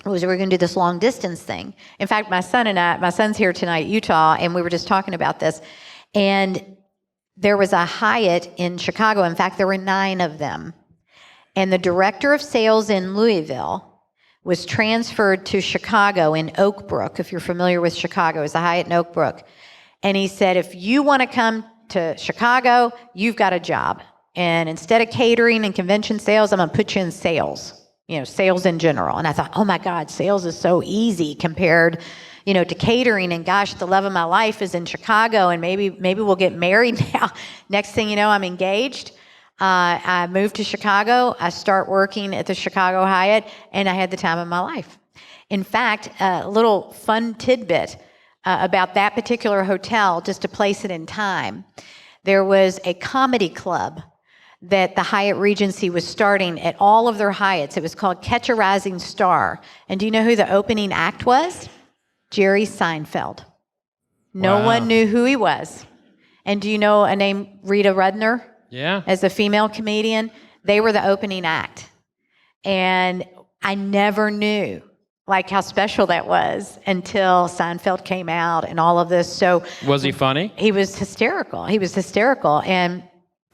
was we were going to do this long distance thing. In fact, my son's here tonight, Utah, and we were just talking about this. And there was a Hyatt in Chicago. In fact, there were 9 of them. And the director of sales in Louisville was transferred to Chicago in Oak Brook. If you're familiar with Chicago, it's the Hyatt in Oak Brook. And he said, if you want to come to Chicago, you've got a job. And instead of catering and convention sales, I'm going to put you in sales. Sales in general. And I thought, oh my God, sales is so easy compared, to catering. And gosh, the love of my life is in Chicago, and maybe we'll get married now. Next thing you know, I'm engaged. I moved to Chicago. I start working at the Chicago Hyatt, and I had the time of my life. In fact, a little fun tidbit about that particular hotel, just to place it in time. There was a comedy club that the Hyatt Regency was starting at all of their Hyatts. It was called Catch a Rising Star. And do you know who the opening act was? Jerry Seinfeld. No one knew who he was. And do you know a name, Rita Rudner? Yeah. As a female comedian? They were the opening act. And I never knew how special that was until Seinfeld came out and all of this. So was he funny? He was hysterical. And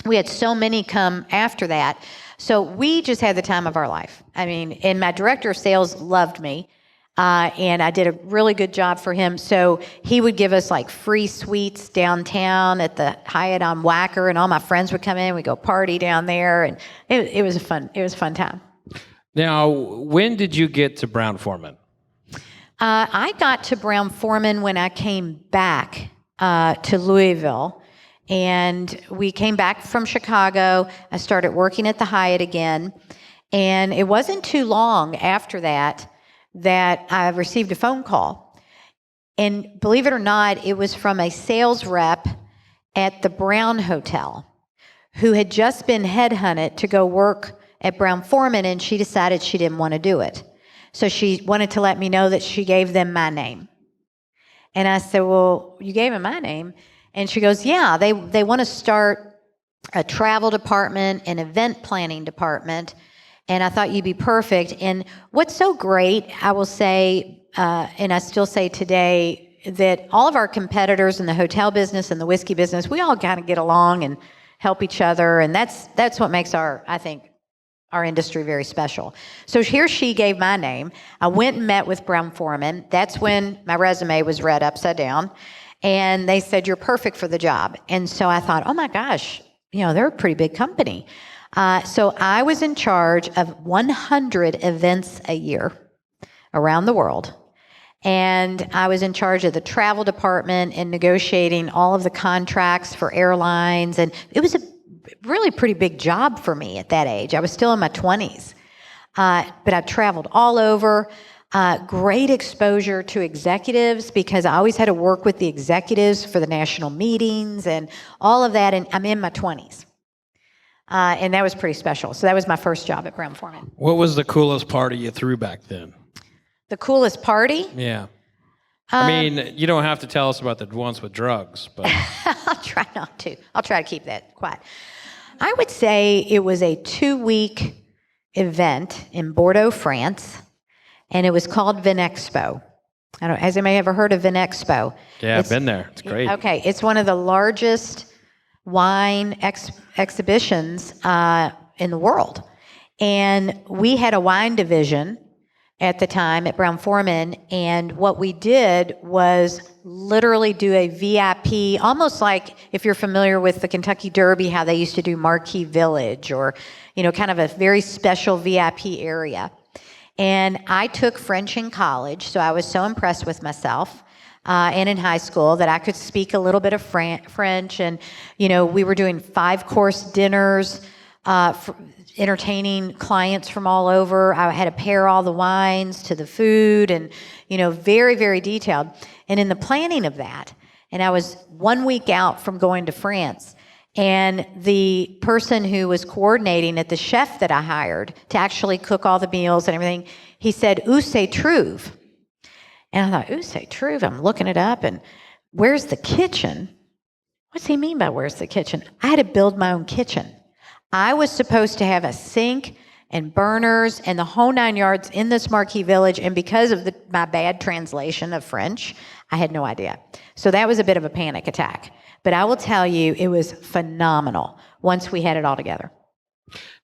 we had so many come after that. So we just had the time of our life. And my director of sales loved me. And I did a really good job for him. So he would give us free suites downtown at the Hyatt on Wacker, and all my friends would come in. We'd go party down there, and it was a fun time. Now, when did you get to Brown-Forman? I got to Brown-Forman when I came back to Louisville. And we came back from Chicago. I started working at the Hyatt again. And it wasn't too long after that I received a phone call. And believe it or not, it was from a sales rep at the Brown Hotel who had just been headhunted to go work at Brown-Forman, and she decided she didn't want to do it. So she wanted to let me know that she gave them my name. And I said, well, you gave them my name? And she goes, yeah, they want to start a travel department, an event planning department, and I thought you'd be perfect. And what's so great, I will say, and I still say today, that all of our competitors in the hotel business and the whiskey business, we all kind of get along and help each other, and that's what makes I think, our industry very special. So here she gave my name. I went and met with Brown-Forman. That's when my resume was read upside down. And they said, you're perfect for the job. And so I thought, oh my gosh, they're a pretty big company. So I was in charge of 100 events a year around the world. And I was in charge of the travel department and negotiating all of the contracts for airlines. And it was a really pretty big job for me at that age. I was still in my 20s. But I traveled all over. Great exposure to executives because I always had to work with the executives for the national meetings and all of that. And I'm in my 20s. And that was pretty special. So that was my first job at Brown-Forman. What was the coolest party you threw back then? The coolest party? Yeah. I mean, you don't have to tell us about the ones with drugs, but... I'll try not to. I'll try to keep that quiet. I would say it was a 2-week event in Bordeaux, France, and it was called Vinexpo. Has anybody ever heard of Vinexpo? Yeah, I've been there. It's great. Okay, it's one of the largest wine exhibitions in the world. And we had a wine division at the time at Brown-Forman, and what we did was literally do a VIP, almost like if you're familiar with the Kentucky Derby, how they used to do Marquee Village, or kind of a very special VIP area. And I took French in college, so I was so impressed with myself and in high school that I could speak a little bit of French. And we were doing 5-course dinners, entertaining clients from all over. I had to pair all the wines to the food, and very, very detailed. And in the planning of that, and I was 1 week out from going to France, and the person who was coordinating it, the chef that I hired to actually cook all the meals and everything, he said, "Où se trouve?" And I thought, "Où se trouve?" I'm looking it up, and where's the kitchen? What's he mean by where's the kitchen? I had to build my own kitchen. I was supposed to have a sink and burners and the whole 9 yards in this Marquee Village, and because of my bad translation of French, I had no idea. So that was a bit of a panic attack. But I will tell you, it was phenomenal once we had it all together.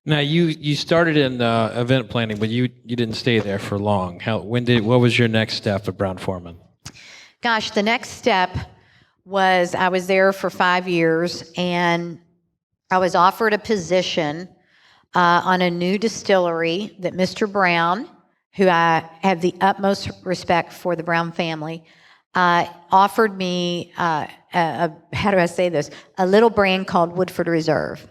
Now, you started in event planning, but you didn't stay there for long. What was your next step at Brown-Forman? Gosh, the next step was I was there for 5 years, and I was offered a position on a new distillery that Mr. Brown, who I have the utmost respect for the Brown family, offered me, how do I say this, a little brand called Woodford Reserve.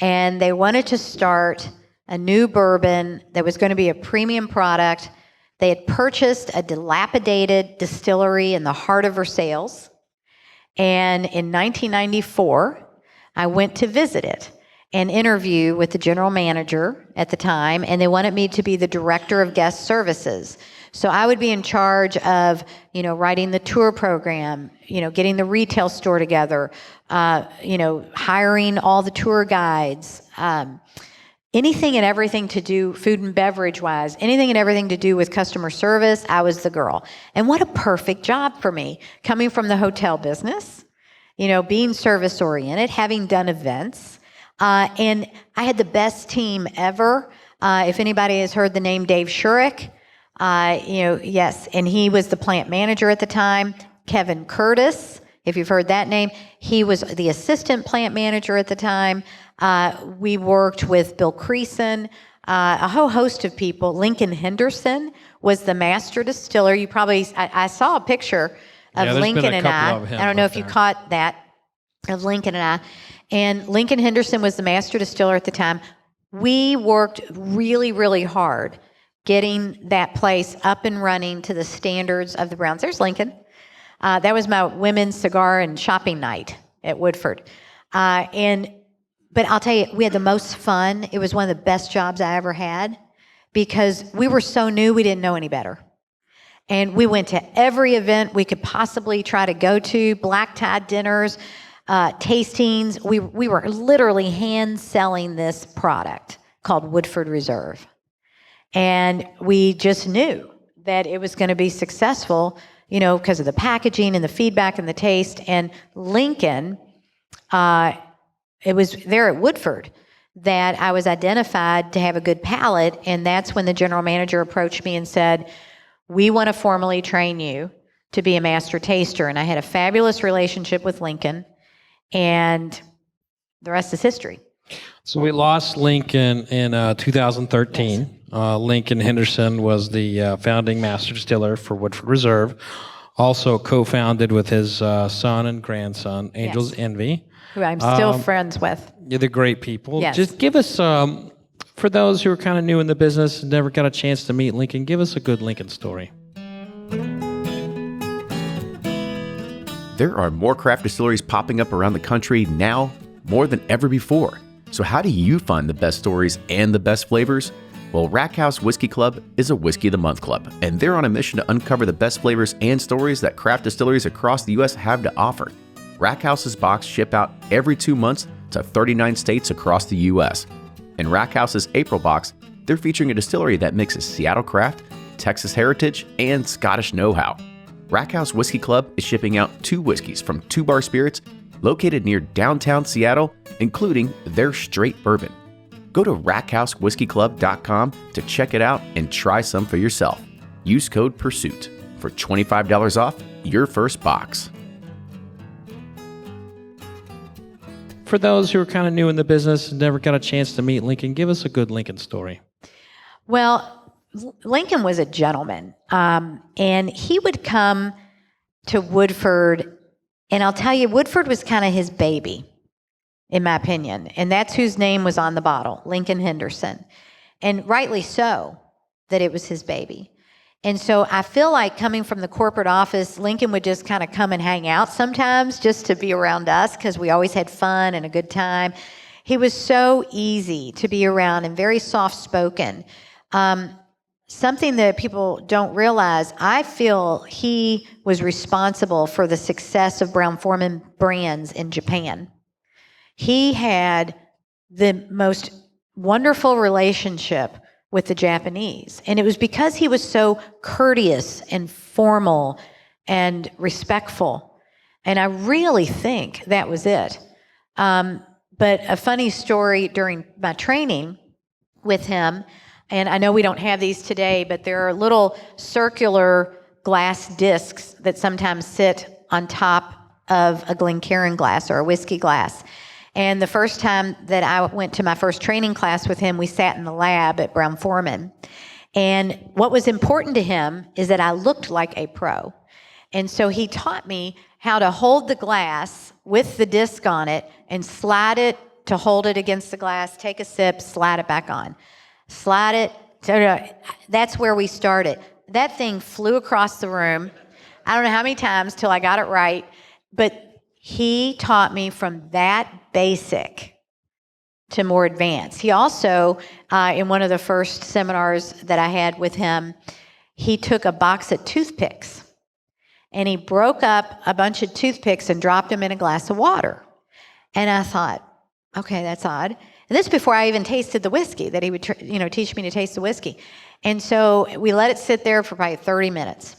And they wanted to start a new bourbon that was going to be a premium product. They had purchased a dilapidated distillery in the heart of Versailles. And in 1994, I went to visit it and interview with the general manager at the time, and they wanted me to be the director of guest services. So I would be in charge of, writing the tour program, getting the retail store together, hiring all the tour guides, anything and everything to do food and beverage wise, anything and everything to do with customer service. I was the girl. And what a perfect job for me, coming from the hotel business, being service oriented, having done events. And I had the best team ever. If anybody has heard the name Dave Shurek, yes, and he was the plant manager at the time. Kevin Curtis, if you've heard that name, he was the assistant plant manager at the time. We worked with Bill Creason, a whole host of people. Lincoln Henderson was the master distiller. I saw a picture of Lincoln and I. I don't know if you caught that, of Lincoln and I. And Lincoln Henderson was the master distiller at the time. We worked really, really hard getting that place up and running to the standards of the Browns. There's Lincoln. That was my women's cigar and shopping night at Woodford. But I'll tell you, we had the most fun. It was one of the best jobs I ever had because we were so new, we didn't know any better. And we went to every event we could possibly try to go to, black tie dinners, tastings. We were literally hand selling this product called Woodford Reserve. And we just knew that it was going to be successful, because of the packaging and the feedback and the taste. And Lincoln it was there at Woodford that I was identified to have a good palate, and that's when the general manager approached me and said, we want to formally train you to be a master taster. And I had a fabulous relationship with Lincoln, and the rest is history. So we lost Lincoln in 2013. Yes. Lincoln Henderson was the founding master distiller for Woodford Reserve, also co-founded with his son and grandson, Angel's Envy. Who I'm still friends with. Yeah, they're great people. Yes. Just give us, for those who are kind of new in the business and never got a chance to meet Lincoln, give us a good Lincoln story. There are more craft distilleries popping up around the country now more than ever before. So how do you find the best stories and the best flavors? Well, Rack House Whiskey Club is a Whiskey of the Month club, and they're on a mission to uncover the best flavors and stories that craft distilleries across the U.S. have to offer. Rack House's box ship out every 2 months to 39 states across the U.S. In Rack House's April box, they're featuring a distillery that mixes Seattle craft, Texas heritage, and Scottish know-how. Rack House Whiskey Club is shipping out 2 whiskeys from 2 Bar Spirits located near downtown Seattle, including their straight bourbon. Go to rackhousewhiskeyclub.com to check it out and try some for yourself. Use code PURSUIT for $25 off your first box. For those who are kind of new in the business and never got a chance to meet Lincoln, give us a good Lincoln story. Well, Lincoln was a gentleman, and he would come to Woodford, and I'll tell you, Woodford was kind of his baby, in my opinion, and that's whose name was on the bottle, Lincoln Henderson, and rightly so, that it was his baby. And so I feel like coming from the corporate office, Lincoln would just kind of come and hang out sometimes just to be around us because we always had fun and a good time. He was so easy to be around and very soft-spoken. Something that people don't realize, I feel he was responsible for the success of Brown-Forman brands in Japan. He had the most wonderful relationship with the Japanese. And it was because he was so courteous and formal and respectful. And I really think that was it. But a funny story during my training with him, and I know we don't have these today, but there are little circular glass discs that sometimes sit on top of a Glencairn glass or a whiskey glass. And the first time that I went to my first training class with him, we sat in the lab at Brown-Forman. And what was important to him is that I looked like a pro. And so he taught me how to hold the glass with the disc on it and slide it to hold it against the glass, take a sip, slide it back on. Slide it. That's where we started. That thing flew across the room. I don't know how many times till I got it right, but he taught me from that basic to more advanced. He also, in one of the first seminars that I had with him, he took a box of toothpicks and he broke up a bunch of toothpicks and dropped them in a glass of water. And I thought, okay, that's odd. And this before I even tasted the whiskey, that he would teach me to taste the whiskey. And so we let it sit there for probably 30 minutes.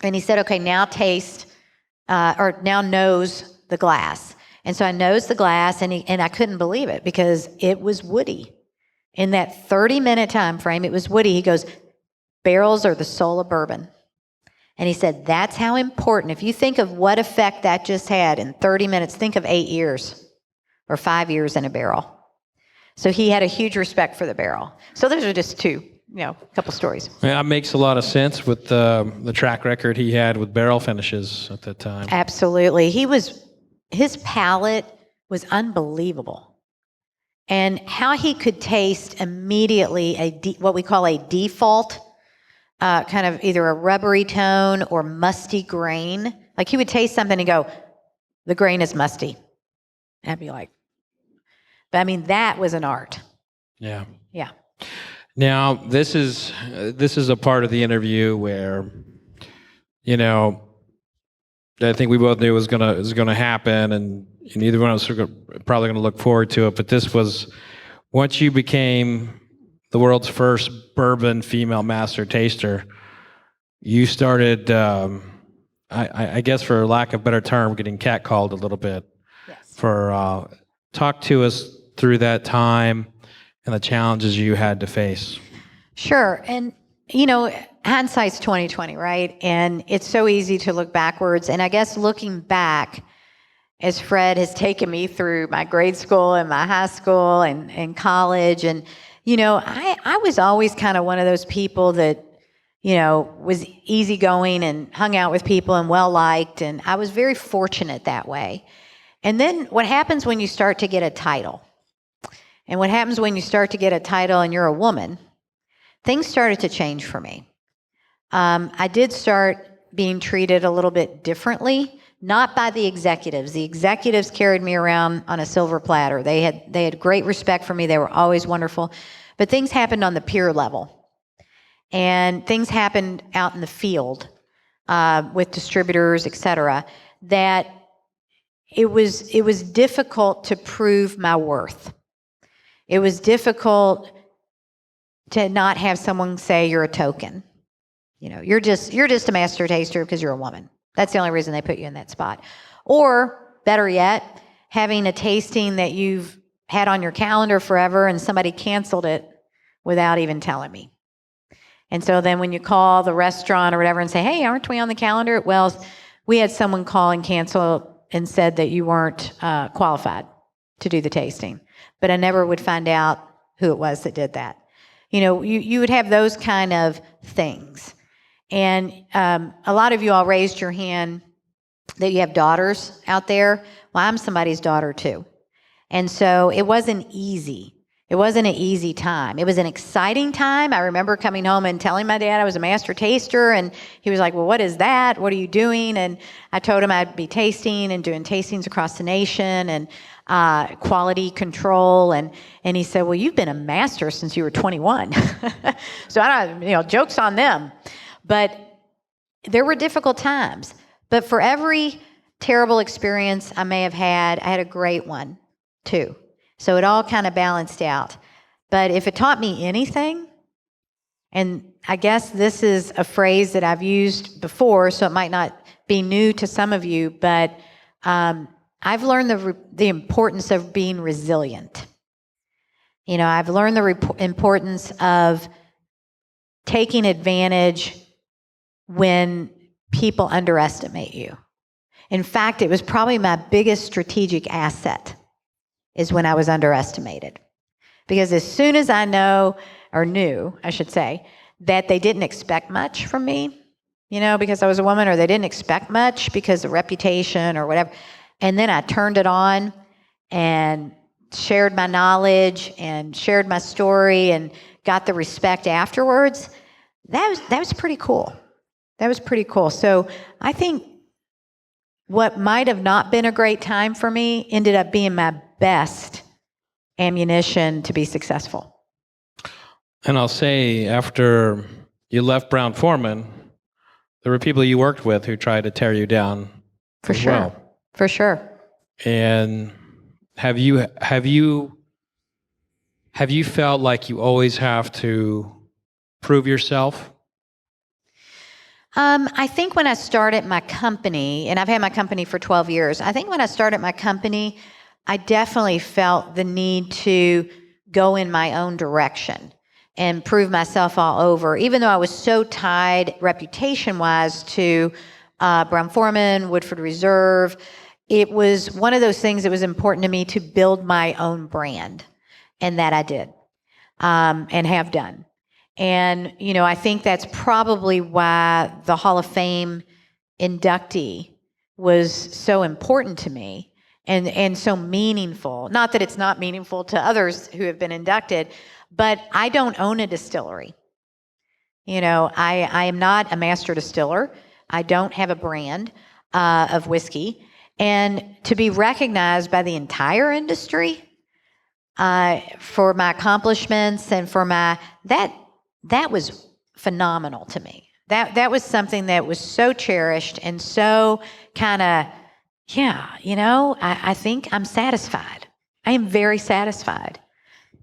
And he said, okay, now taste, or now nose the glass. And so I nosed the glass, and I couldn't believe it because it was woody. In that 30-minute time frame, it was woody. He goes, barrels are the soul of bourbon. And he said, that's how important. If you think of what effect that just had in 30 minutes, think of 8 years or 5 years in a barrel. So he had a huge respect for the barrel. So those are just two, a couple stories. Yeah, that makes a lot of sense with the track record he had with barrel finishes at that time. Absolutely. His palate was unbelievable. And how he could taste immediately what we call a default, kind of either a rubbery tone or musty grain. Like he would taste something and go, the grain is musty. And I'd be like, but I mean, that was an art. Yeah. Yeah. Now, this is a part of the interview where, I think we both knew it was gonna happen, and neither one of us were probably gonna look forward to it. But this was once you became the world's first bourbon female master taster, you started, I guess, for lack of a better term, getting catcalled a little bit. Yes. For Talk to us through that time and the challenges you had to face. Sure. And, hindsight's 2020, right? And it's so easy to look backwards. And I guess looking back, as Fred has taken me through my grade school and my high school and college, and, I was always kind of one of those people that, was easygoing and hung out with people and well-liked. And I was very fortunate that way. And then what happens when you start to get a title? And what happens when you start to get a title and you're a woman? Things started to change for me. I did start being treated a little bit differently, not by the executives. The executives carried me around on a silver platter. They had great respect for me. They were always wonderful. But things happened on the peer level. And things happened out in the field with distributors, et cetera, that it was difficult to prove my worth. It was difficult to not have someone say you're a token. You're just a master taster because you're a woman. That's the only reason they put you in that spot. Or better yet, having a tasting that you've had on your calendar forever and somebody canceled it without even telling me. And so then when you call the restaurant or whatever and say, hey, aren't we on the calendar? Well, we had someone call and cancel and said that you weren't qualified to do the tasting. But I never would find out who it was that did that. You would have those kind of things. And a lot of you all raised your hand that you have daughters out there. Well, I'm somebody's daughter too. And so it wasn't easy. It wasn't an easy time. It was an exciting time. I remember coming home and telling my dad I was a master taster, and he was like, well, what is that? What are you doing? And I told him I'd be tasting and doing tastings across the nation and quality control. And he said, well, you've been a master since you were 21. So I don't, joke's on them. But there were difficult times. But for every terrible experience I may have had, I had a great one too. So it all kind of balanced out. But if it taught me anything, and I guess this is a phrase that I've used before, so it might not be new to some of you, but I've learned the importance of being resilient. I've learned the importance of taking advantage when people underestimate you. In fact, it was probably my biggest strategic asset is when I was underestimated. Because as soon as I knew, I should say, that they didn't expect much from me, because I was a woman, or they didn't expect much because of reputation or whatever, and then I turned it on and shared my knowledge and shared my story and got the respect afterwards, that was pretty cool. That was pretty cool. So I think what might have not been a great time for me ended up being my best ammunition to be successful. And I'll say, after you left Brown-Forman, there were people you worked with who tried to tear you down. For sure. Well. For sure. And have you felt like you always have to prove yourself? I think when I started my company, and I've had my company for 12 years, I think when I started my company, I definitely felt the need to go in my own direction and prove myself all over, even though I was so tied reputation-wise to Brown-Forman, Woodford Reserve. It was one of those things that was important to me to build my own brand, and that I did and have done. And, I think that's probably why the Hall of Fame inductee was so important to me and so meaningful. Not that it's not meaningful to others who have been inducted, but I don't own a distillery. I am not a master distiller. I don't have a brand of whiskey. And to be recognized by the entire industry for my accomplishments and for that was phenomenal to me. That was something that was so cherished and so kind of, I think I'm satisfied. I am very satisfied.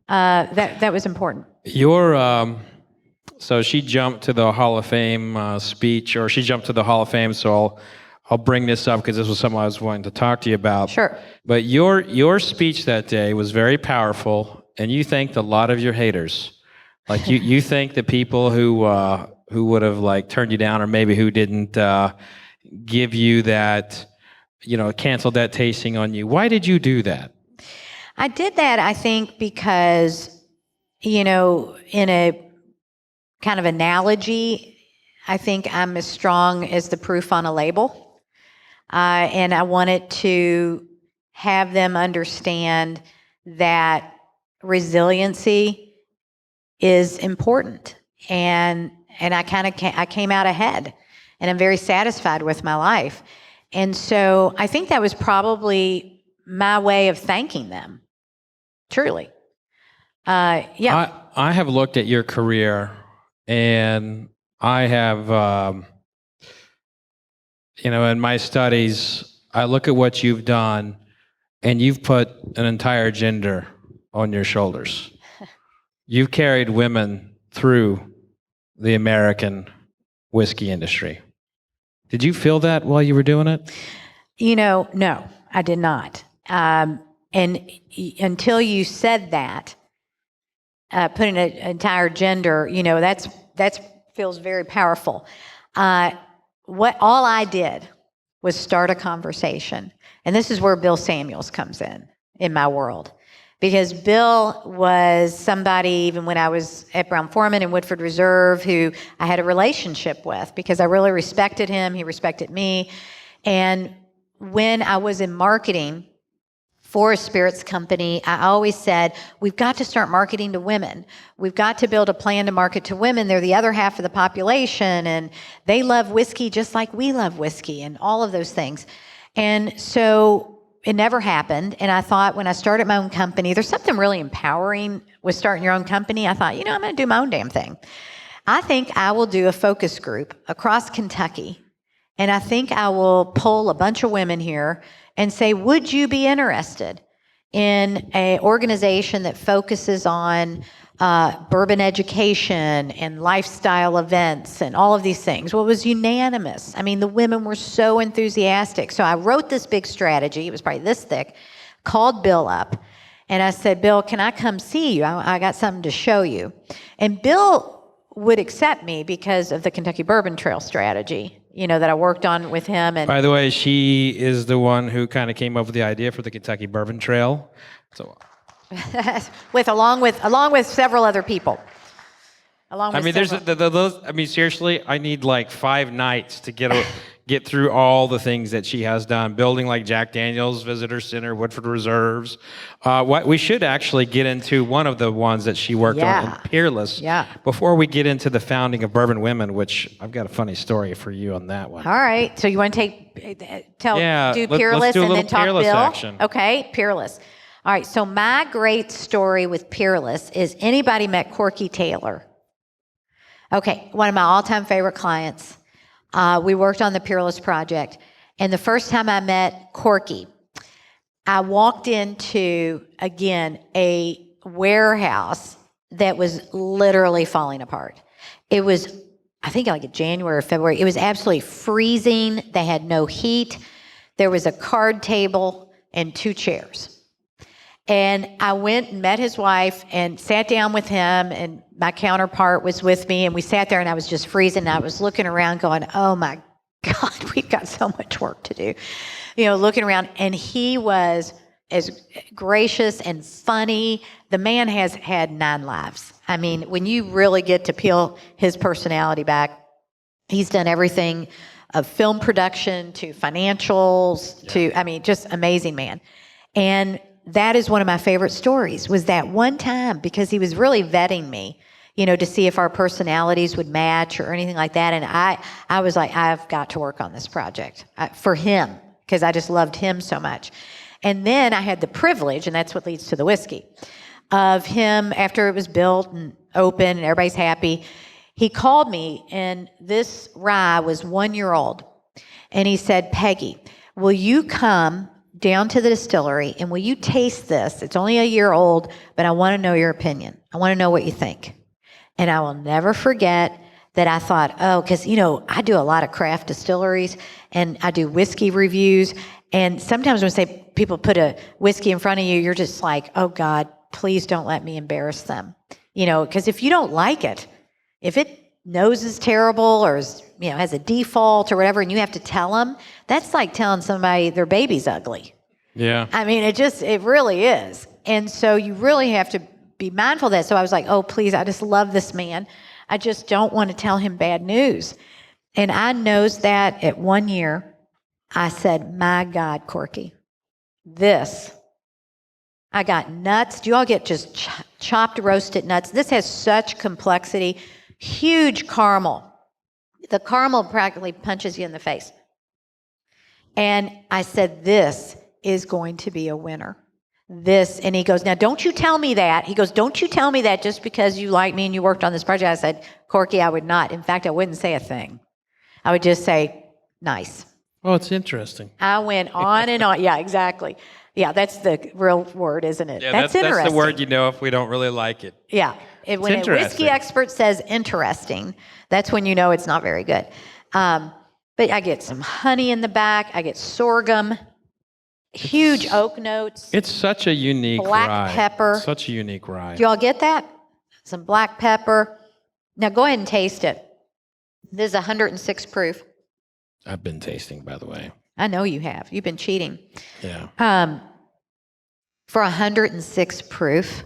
That was important. So she jumped to the Hall of Fame speech, or she jumped to the Hall of Fame, so I'll bring this up because this was something I was wanting to talk to you about. Sure. But your speech that day was very powerful, and you thanked a lot of your haters. Like you thanked the people who would have like turned you down, or maybe who didn't give you that, canceled that tasting on you. Why did you do that? I did that, I think, because, in a kind of analogy, I think I'm as strong as the proof on a label. And I wanted to have them understand that resiliency is important. And I I came out ahead, and I'm very satisfied with my life. And so I think that was probably my way of thanking them. Truly. Yeah. I have looked at your career, and I have, in my studies, I look at what you've done, and you've put an entire gender on your shoulders. You've carried women through the American whiskey industry. Did you feel that while you were doing it? No, I did not. And until you said that, putting an entire gender, that's feels very powerful. All I did was start a conversation, and this is where Bill Samuels comes in my world, because Bill was somebody, even when I was at Brown-Forman and Woodford Reserve, who I had a relationship with because I really respected him. He respected me. And when I was in marketing for a spirits company, I always said, we've got to start marketing to women. We've got to build a plan to market to women. They're the other half of the population, and they love whiskey just like we love whiskey, and all of those things. And so it never happened. And I thought, when I started my own company, there's something really empowering with starting your own company. I thought, I'm going to do my own damn thing. I think I will do a focus group across Kentucky, and I think I will pull a bunch of women here and say, would you be interested in an organization that focuses on bourbon education and lifestyle events and all of these things? Well, it was unanimous. I mean, the women were so enthusiastic. So I wrote this big strategy. It was probably this thick, called Bill up. And I said, Bill, can I come see you? I got something to show you. And Bill would accept me because of the Kentucky Bourbon Trail strategy, that I worked on with him. And by the way, she is the one who kind of came up with the idea for the Kentucky Bourbon Trail. So, along with several other people. Seriously, I need like 5 nights to get through all the things that she has done, building like Jack Daniel's Visitor Center, Woodford Reserves. We should actually get into one of the ones that she worked on in Peerless. Yeah. Before we get into the founding of Bourbon Women, which I've got a funny story for you on that one. All right. So you want to do Peerless let's do a and little then talk Peerless Bill? action. Okay, Peerless. All right. So my great story with Peerless is, anybody met Corky Taylor? Okay, one of my all-time favorite clients. We worked on the Peerless project, and the first time I met Corky, I walked into, again, a warehouse that was literally falling apart. It was, I think, like January or February. It was absolutely freezing. They had no heat. There was a card table and 2 chairs. And I went and met his wife and sat down with him, and my counterpart was with me, and we sat there, and I was just freezing. And I was looking around going, oh my God, we've got so much work to do. Looking around, and he was as gracious and funny. The man has had 9 lives. I mean, when you really get to peel his personality back, he's done everything, of film production to financials to, just amazing man. And that is one of my favorite stories, was that one time, because he was really vetting me, to see if our personalities would match or anything like that. And I was like, I've got to work on this project for him, because I just loved him so much. And then I had the privilege, and that's what leads to the whiskey, of him, after it was built and open and everybody's happy, he called me, and this rye was 1 year old. And he said, Peggy, will you come down to the distillery, and will you taste this? It's only 1 year old, but I want to know your opinion. I want to know what you think. And I will never forget that I thought, oh, because, I do a lot of craft distilleries and I do whiskey reviews. And sometimes when people put a whiskey in front of you, you're just like, oh God, please don't let me embarrass them. Because if you don't like it, if it nose is terrible or is, has a default or whatever, and you have to tell them, that's like telling somebody their baby's ugly. Yeah. I mean, it really is. And so you really have to be mindful of that. So I was like, oh, please, I just love this man. I just don't want to tell him bad news. And I knows that at 1 year, I said, my God, Corky, I got nuts. Do you all get just chopped, roasted nuts? This has such complexity, huge caramel. The caramel practically punches you in the face. And I said, this is going to be a winner. And he goes, now don't you tell me that. He goes, don't you tell me that just because you like me and you worked on this project. I said, Corky, I would not. In fact, I wouldn't say a thing. I would just say, nice. Oh, it's interesting. I went on and on. Yeah, exactly. Yeah, that's the real word, isn't it? Yeah, that's interesting. That's the word if we don't really like it. Yeah. When a whiskey expert says interesting, that's when you know it's not very good. But I get some honey in the back. I get sorghum, huge oak notes. It's such a unique black pepper. Such a unique rye. Do you all get that? Some black pepper. Now go ahead and taste it. This is 106 proof. I've been tasting, by the way. I know you have. You've been cheating. Yeah. For 106 proof,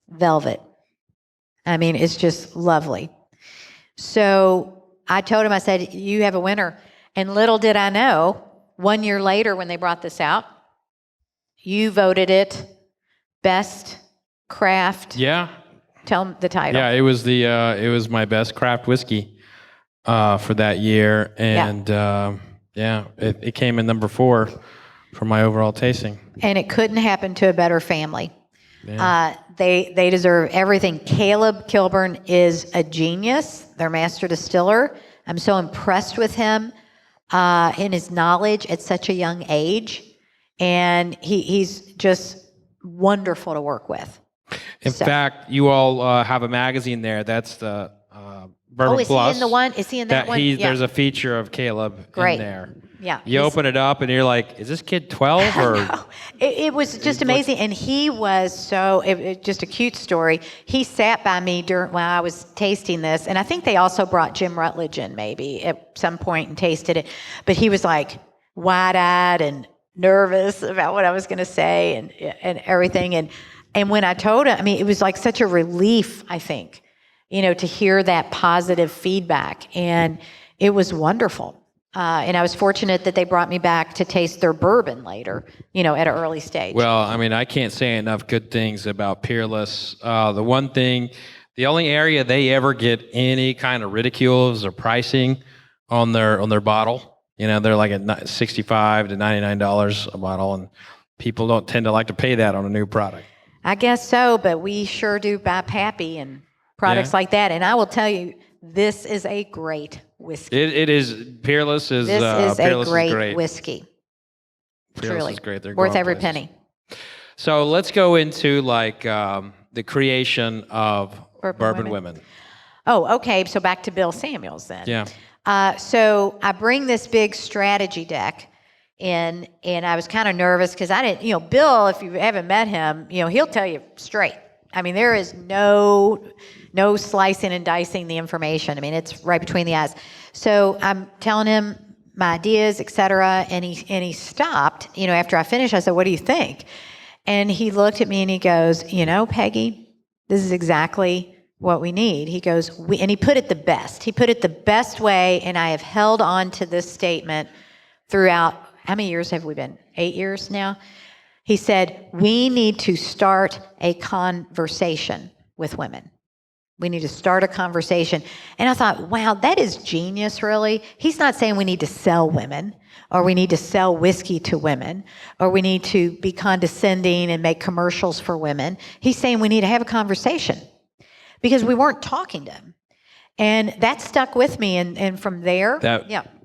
velvet. I mean, it's just lovely. So I told him, I said, you have a winner. And little did I know, 1 year later when they brought this out, you voted it best craft. Yeah. Tell them the title. Yeah, it was my best craft whiskey for that year. And it came in number 4 for my overall tasting. And it couldn't happen to a better family. Yeah. They deserve everything. Caleb Kilburn is a genius, their master distiller. I'm so impressed with him in his knowledge at such a young age. And he's just wonderful to work with. In fact, you all have a magazine there. That's the Bourbon Plus. Oh, is he in the one? Is he in that one? Yeah. There's a feature of Caleb in there. Yeah. You open it up and you're like, is this kid 12 or? No. It was just amazing. And he was just a cute story. He sat by me while I was tasting this. And I think they also brought Jim Rutledge in maybe at some point and tasted it. But he was like wide-eyed and nervous about what I was going to say and everything. And when I told him, I mean, it was like such a relief, I think, to hear that positive feedback. And it was wonderful. And I was fortunate that they brought me back to taste their bourbon later, at an early stage. Well, I mean, I can't say enough good things about Peerless. The only area they ever get any kind of ridicule is their pricing on their bottle. They're like at $65 to $99 a bottle, and people don't tend to like to pay that on a new product. I guess so, but we sure do buy Pappy and products like that. And I will tell you, this is a great whiskey. It is. Peerless is. This is Peerless a great, is great whiskey. Peerless Truly is great. They're worth going every places. penny. So let's go into the creation of Bourbon Women. Oh, okay. So back to Bill Samuels then. Yeah. So I bring this big strategy deck in, and I was kind of nervous because I didn't, Bill, if you haven't met him, he'll tell you straight. I mean, there is no slicing and dicing the information. I mean, it's right between the eyes. So I'm telling him my ideas, et cetera, and he stopped, after I finished. I said, what do you think? And he looked at me and he goes, Peggy, this is exactly what we need. He goes, and he put it the best. He put it the best way, and I have held on to this statement throughout, how many years have we been? 8 years now? He said, we need to start a conversation with women. We need to start a conversation. And I thought, wow, that is genius, really. He's not saying we need to sell women, or we need to sell whiskey to women, or we need to be condescending and make commercials for women. He's saying we need to have a conversation because we weren't talking to him. And that stuck with me. And from there,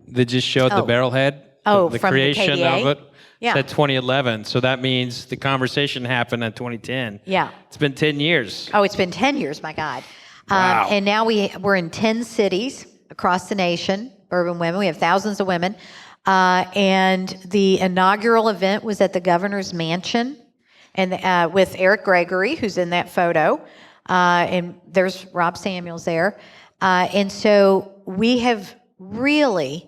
They just showed the barrelhead, the from creation the KDA? of it. Yeah. Said 2011, so that means the conversation happened in 2010. Yeah. It's been 10 years. Oh, it's been 10 years, my God. Wow. And now we're in 10 cities across the nation, Bourbon Women. We have thousands of women. And the inaugural event was at the governor's mansion, and with Eric Gregory, who's in that photo. And there's Rob Samuels there. And so we have really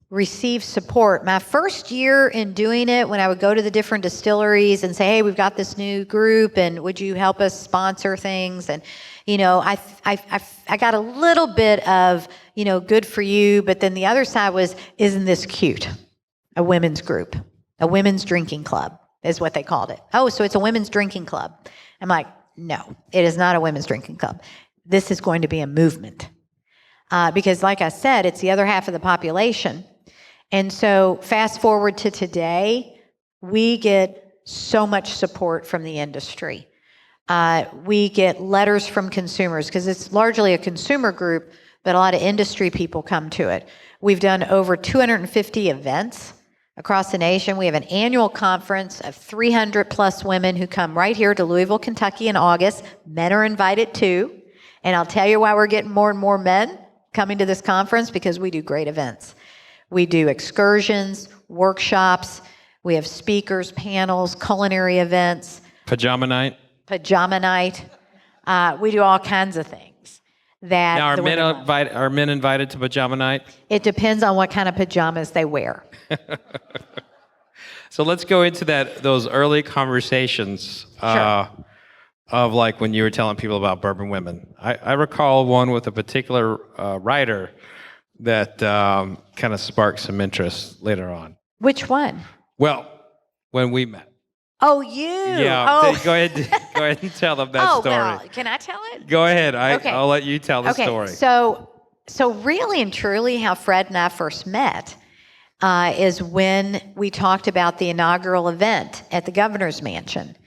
received support. My first year in doing it, when I would go to the different distilleries and say, hey, we've got this new group, and would you help us sponsor things? And, I got a little bit of, good for you. But then the other side was, isn't this cute? A women's group, a women's drinking club is what they called it. Oh, so it's a women's drinking club. I'm like, no, it is not a women's drinking club. This is going to be a movement. Because like I said, it's the other half of the population. And so fast forward to today, we get so much support from the industry. We get letters from consumers because it's largely a consumer group, but a lot of industry people come to it. We've done over 250 events across the nation. We have an annual conference of 300 plus women who come right here to Louisville, Kentucky in August. Men are invited too. And I'll tell you why we're getting more and more men coming to this conference, because we do great events. We do excursions, workshops. We have speakers, panels, culinary events. Pajama night. We do all kinds of things. Now, are men invited to pajama night? It depends on what kind of pajamas they wear. So let's go into those early conversations Sure. of like when you were telling people about Bourbon Women. I recall one with a particular writer that kind of sparked some interest later on. Which one? Well, when we met. Oh, you. Yeah, Oh. go ahead and tell them that story. Well, can I tell it? Go ahead. Okay. I'll let you tell the story. So really and truly how Fred and I first met is when we talked about the inaugural event at the governor's mansion.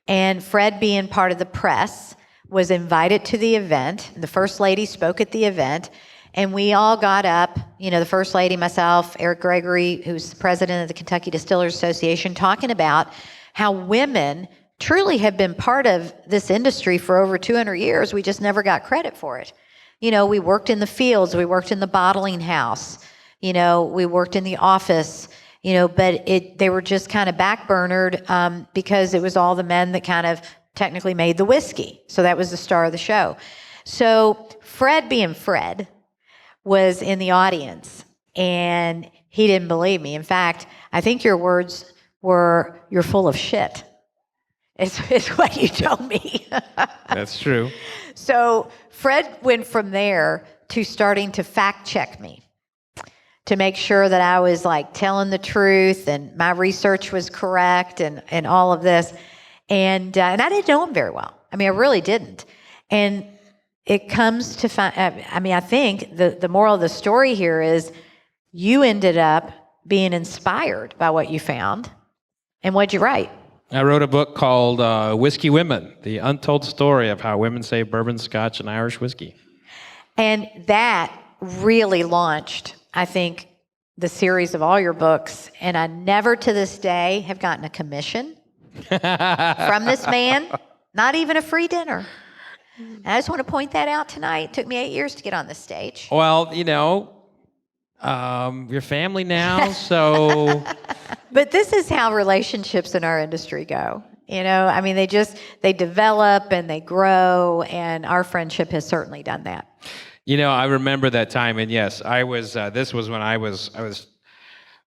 And Fred, being part of the press, was invited to the event. The First Lady spoke at the event. And we all got up, the First Lady, myself, Eric Gregory, who's the president of the Kentucky Distillers Association, talking about how women truly have been part of this industry for over 200 years. We just never got credit for it. We worked in the fields, we worked in the bottling house, we worked in the office, but they were just kind of backburnered because it was all the men that kind of technically made the whiskey. So that was the star of the show. So Fred, being Fred, was in the audience, and he didn't believe me. In fact, I think your words were, "You're full of shit." It's what you told me. That's true. So Fred went from there to starting to fact check me to make sure that I was like telling the truth and my research was correct and all of this. And I didn't know him very well. I really didn't. And it comes to I think the moral of the story here is you ended up being inspired by what you found. And what'd you write? I wrote a book called Whiskey Women, the untold story of how women save bourbon, scotch, and Irish whiskey. And that really launched, I think, the series of all your books. And I never to this day have gotten a commission from this man, not even a free dinner. And I just want to point that out tonight. It took me 8 years to get on this stage. Well, your family now, so... But this is how relationships in our industry go. They develop and they grow, and our friendship has certainly done that. I remember that time, and yes, I was, this was when I was,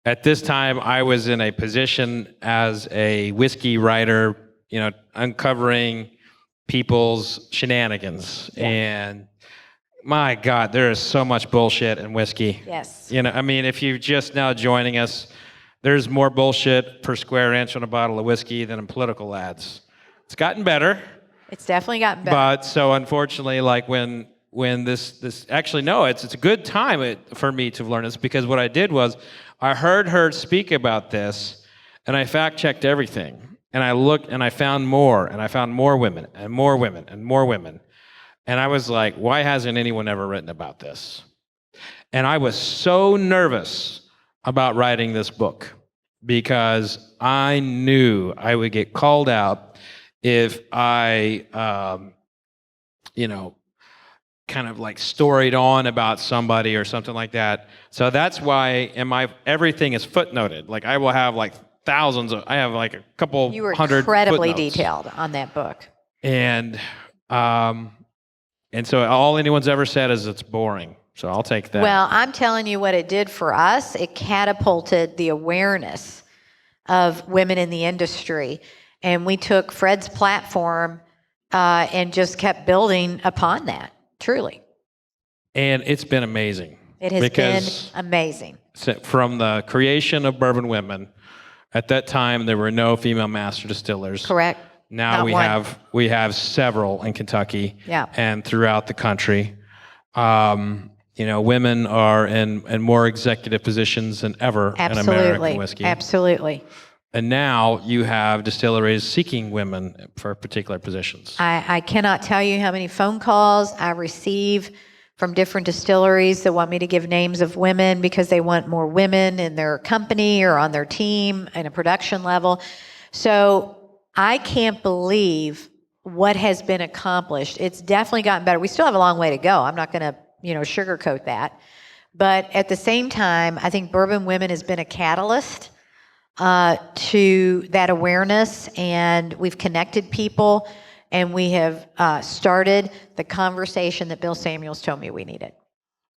at this time, I was in a position as a whiskey writer, uncovering people's shenanigans. Yeah. And my God, there is so much bullshit in whiskey. Yes. If you're just now joining us, there's more bullshit per square inch on a bottle of whiskey than in political ads. It's gotten better. It's definitely gotten better. But so unfortunately, like when this actually, no, it's a good time for me to learn this, because what I did was I heard her speak about this, and I fact checked everything. And I looked and I found more, and I found more women and more women and more women. And I was like, why hasn't anyone ever written about this? And I was so nervous about writing this book because I knew I would get called out if I, kind of like storied on about somebody or something like that. So that's why everything is footnoted. Like I will have like I have like a couple You were hundred incredibly footnotes. detailed on that book. And so all anyone's ever said is it's boring. So I'll take that. Well, I'm telling you what it did for us. It catapulted the awareness of women in the industry. And we took Fred's platform and just kept building upon that, truly. And it's been amazing. It has been amazing. From the creation of Bourbon Women, at that time there were no female master distillers. Correct. Now we have several in Kentucky and throughout the country. Women are in more executive positions than ever in American whiskey. Absolutely. And now you have distilleries seeking women for particular positions. I cannot tell you how many phone calls I receive from different distilleries that want me to give names of women because they want more women in their company or on their team in a production level. So I can't believe what has been accomplished. It's definitely gotten better. We still have a long way to go. I'm not going to, sugarcoat that. But at the same time, I think Bourbon Women has been a catalyst to that awareness, and we've connected people, and we have started the conversation that Bill Samuels told me we needed.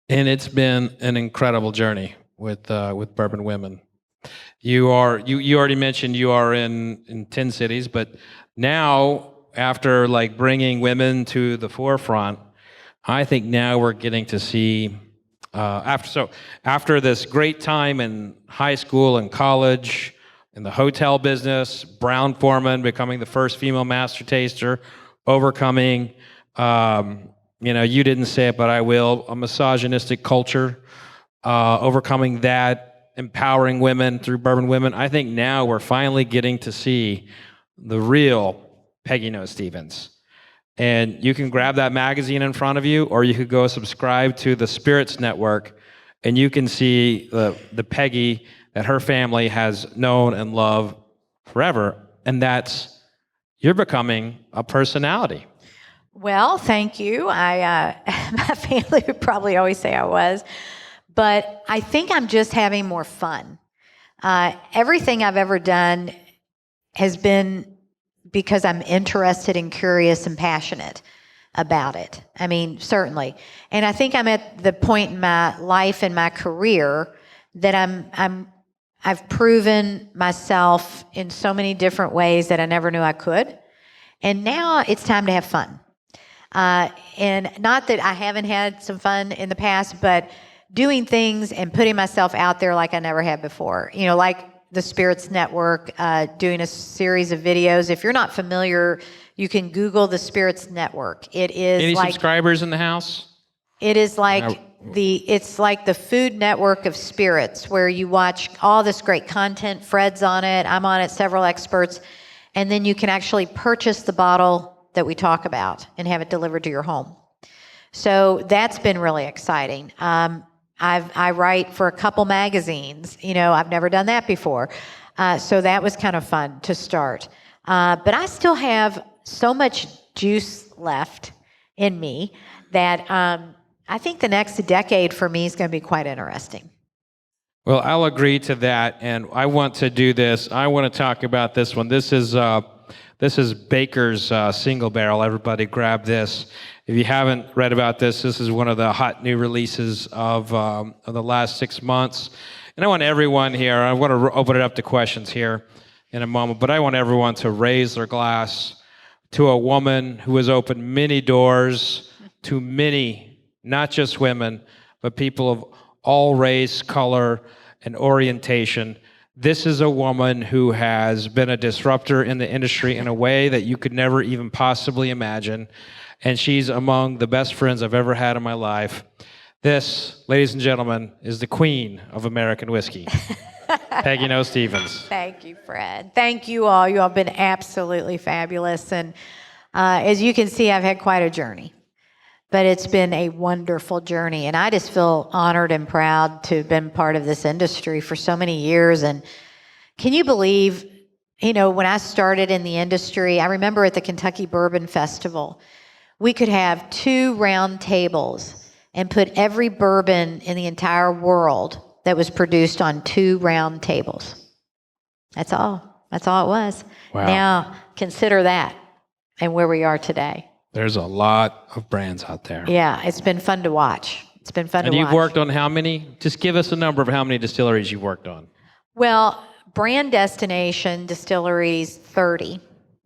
And it's been an incredible journey with Bourbon Women. You already mentioned you are in 10 cities, but now after like bringing women to the forefront, I think now we're getting to see after this great time in high school and college, in the hotel business, Brown-Forman becoming the first female master taster, overcoming, you didn't say it, but I will, a misogynistic culture, overcoming that, empowering women through Bourbon Women. I think now we're finally getting to see the real Peggy Noe Stevens. And you can grab that magazine in front of you, or you could go subscribe to the Spirits Network, and you can see the Peggy that her family has known and loved forever. And that's, you're becoming a personality. Well, thank you. My family would probably always say I was, but I think I'm just having more fun. Everything I've ever done has been because I'm interested and curious and passionate about it. I mean, certainly. And I think I'm at the point in my life and my career that I've proven myself in so many different ways that I never knew I could. And now it's time to have fun. And not that I haven't had some fun in the past, but doing things and putting myself out there like I never had before. Like the Spirits Network, doing a series of videos. If you're not familiar, you can Google the Spirits Network. It is any subscribers in the house? It is like it's like the Food Network of spirits, where you watch all this great content. Fred's on it, I'm on it, several experts, and then you can actually purchase the bottle that we talk about and have it delivered to your home. So that's been really exciting. I write for a couple magazines. I've never done that before. So that was kind of fun to start. But I still have so much juice left in me that I think the next decade for me is going to be quite interesting. Well, I'll agree to that, and I want to do this. I want to talk about this one. This is Baker's Single Barrel. Everybody grab this. If you haven't read about this, this is one of the hot new releases of the last 6 months. And I want everyone here, I want to open it up to questions here in a moment, but I want everyone to raise their glass to a woman who has opened many doors to many, not just women, but people of all race, color, and orientation. This is a woman who has been a disruptor in the industry in a way that you could never even possibly imagine. And she's among the best friends I've ever had in my life. This, ladies and gentlemen, is the queen of American whiskey, Peggy Noe Stevens. Thank you, Fred. Thank you all. You all have been absolutely fabulous. And as you can see, I've had quite a journey. But it's been a wonderful journey. And I just feel honored and proud to have been part of this industry for so many years. And can you believe, when I started in the industry, I remember at the Kentucky Bourbon Festival, we could have 2 round tables and put every bourbon in the entire world that was produced on 2 round tables. That's all. That's all it was. Wow. Now, consider that and where we are today. There's a lot of brands out there. Yeah, it's been fun to watch. It's been fun to watch. And you've worked on how many? Just give us a number of how many distilleries you've worked on. Well, brand destination distilleries, 30.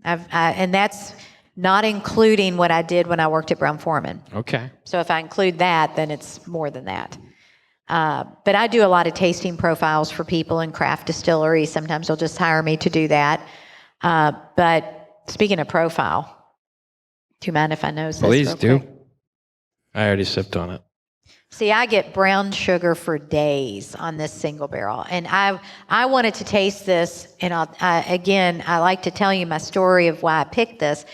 And that's not including what I did when I worked at Brown-Forman. Okay. So if I include that, then it's more than that. But I do a lot of tasting profiles for people in craft distilleries. Sometimes they'll just hire me to do that. But speaking of profile, do you mind if I nose this? Please do. Quick? I already sipped on it. See, I get brown sugar for days on this single barrel. And I wanted to taste this, and I like to tell you my story of why I picked this.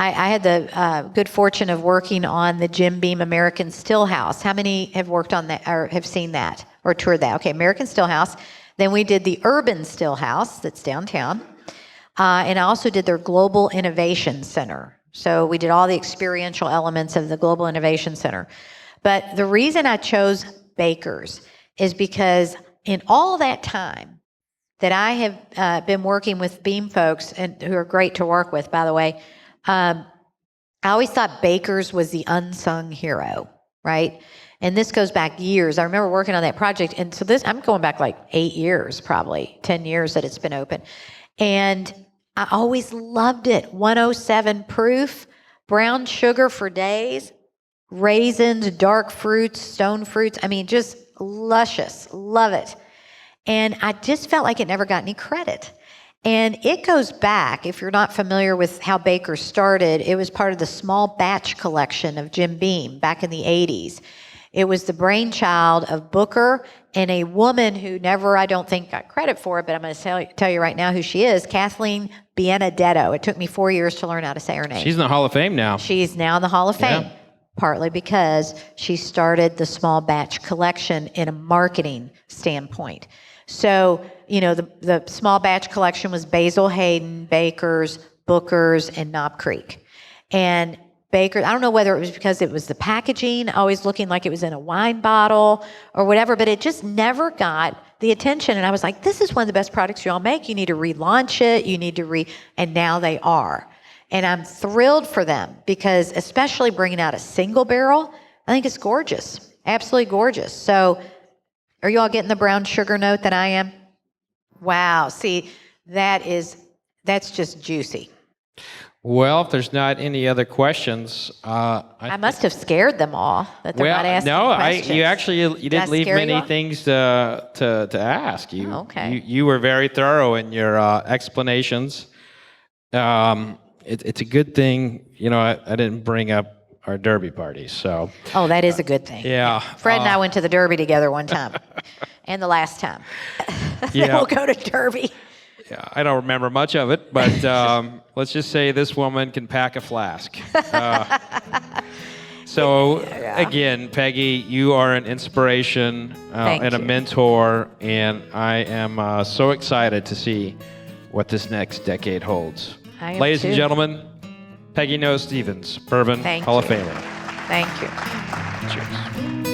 I had the good fortune of working on the Jim Beam American Stillhouse. How many have worked on that or have seen that or toured that? Okay, American Stillhouse. Then we did the Urban Stillhouse that's downtown. And I also did their Global Innovation Center. So we did all the experiential elements of the Global Innovation Center. But the reason I chose Baker's is because in all that time that I have been working with Beam folks, and who are great to work with, by the way, I always thought Baker's was the unsung hero, right? And this goes back years. I remember working on that project. And so I'm going back like 8 years, probably 10 years that it's been open. And I always loved it. 107 proof, brown sugar for days, raisins, dark fruits, stone fruits. I mean, just luscious. Love it. And I just felt like it never got any credit. And it goes back, if you're not familiar with how Baker started, it was part of the small batch collection of Jim Beam back in the 80s. It was the brainchild of Booker and a woman who never, I don't think, got credit for it, but I'm going to tell you right now who she is, Kathleen Benedetto. It took me 4 years to learn how to say her name. She's in the Hall of Fame now. She's now in the Hall of Fame, Yeah. partly because she started the small batch collection in a marketing standpoint. So, you know, the small batch collection was Basil Hayden, Baker's, Booker's, and Knob Creek. And Baker, I don't know whether it was because it was the packaging, always looking like it was in a wine bottle or whatever, but it just never got the attention. And I was like, this is one of the best products you all make. You need to relaunch it. You need to and now they are. And I'm thrilled for them because especially bringing out a single barrel, I think it's gorgeous. Absolutely gorgeous. So are you all getting the brown sugar note that I am? Wow. See, that's just juicy. Well, if there's not any other questions, I must have scared them all that they're not asking questions. You didn't leave many things to ask. You were very thorough in your explanations. It's a good thing, you know, I didn't bring up our Derby parties. So. Oh, that is a good thing. Yeah. Fred and I went to the Derby together one time, and the last time. Yeah. We'll go to Derby. Yeah, I don't remember much of it, but let's just say this woman can pack a flask. Again, Peggy, you are an inspiration and a mentor, and I am so excited to see what this next decade holds. Ladies and gentlemen, Peggy Noe Stevens, Bourbon Hall of Famer. Thank you. Cheers.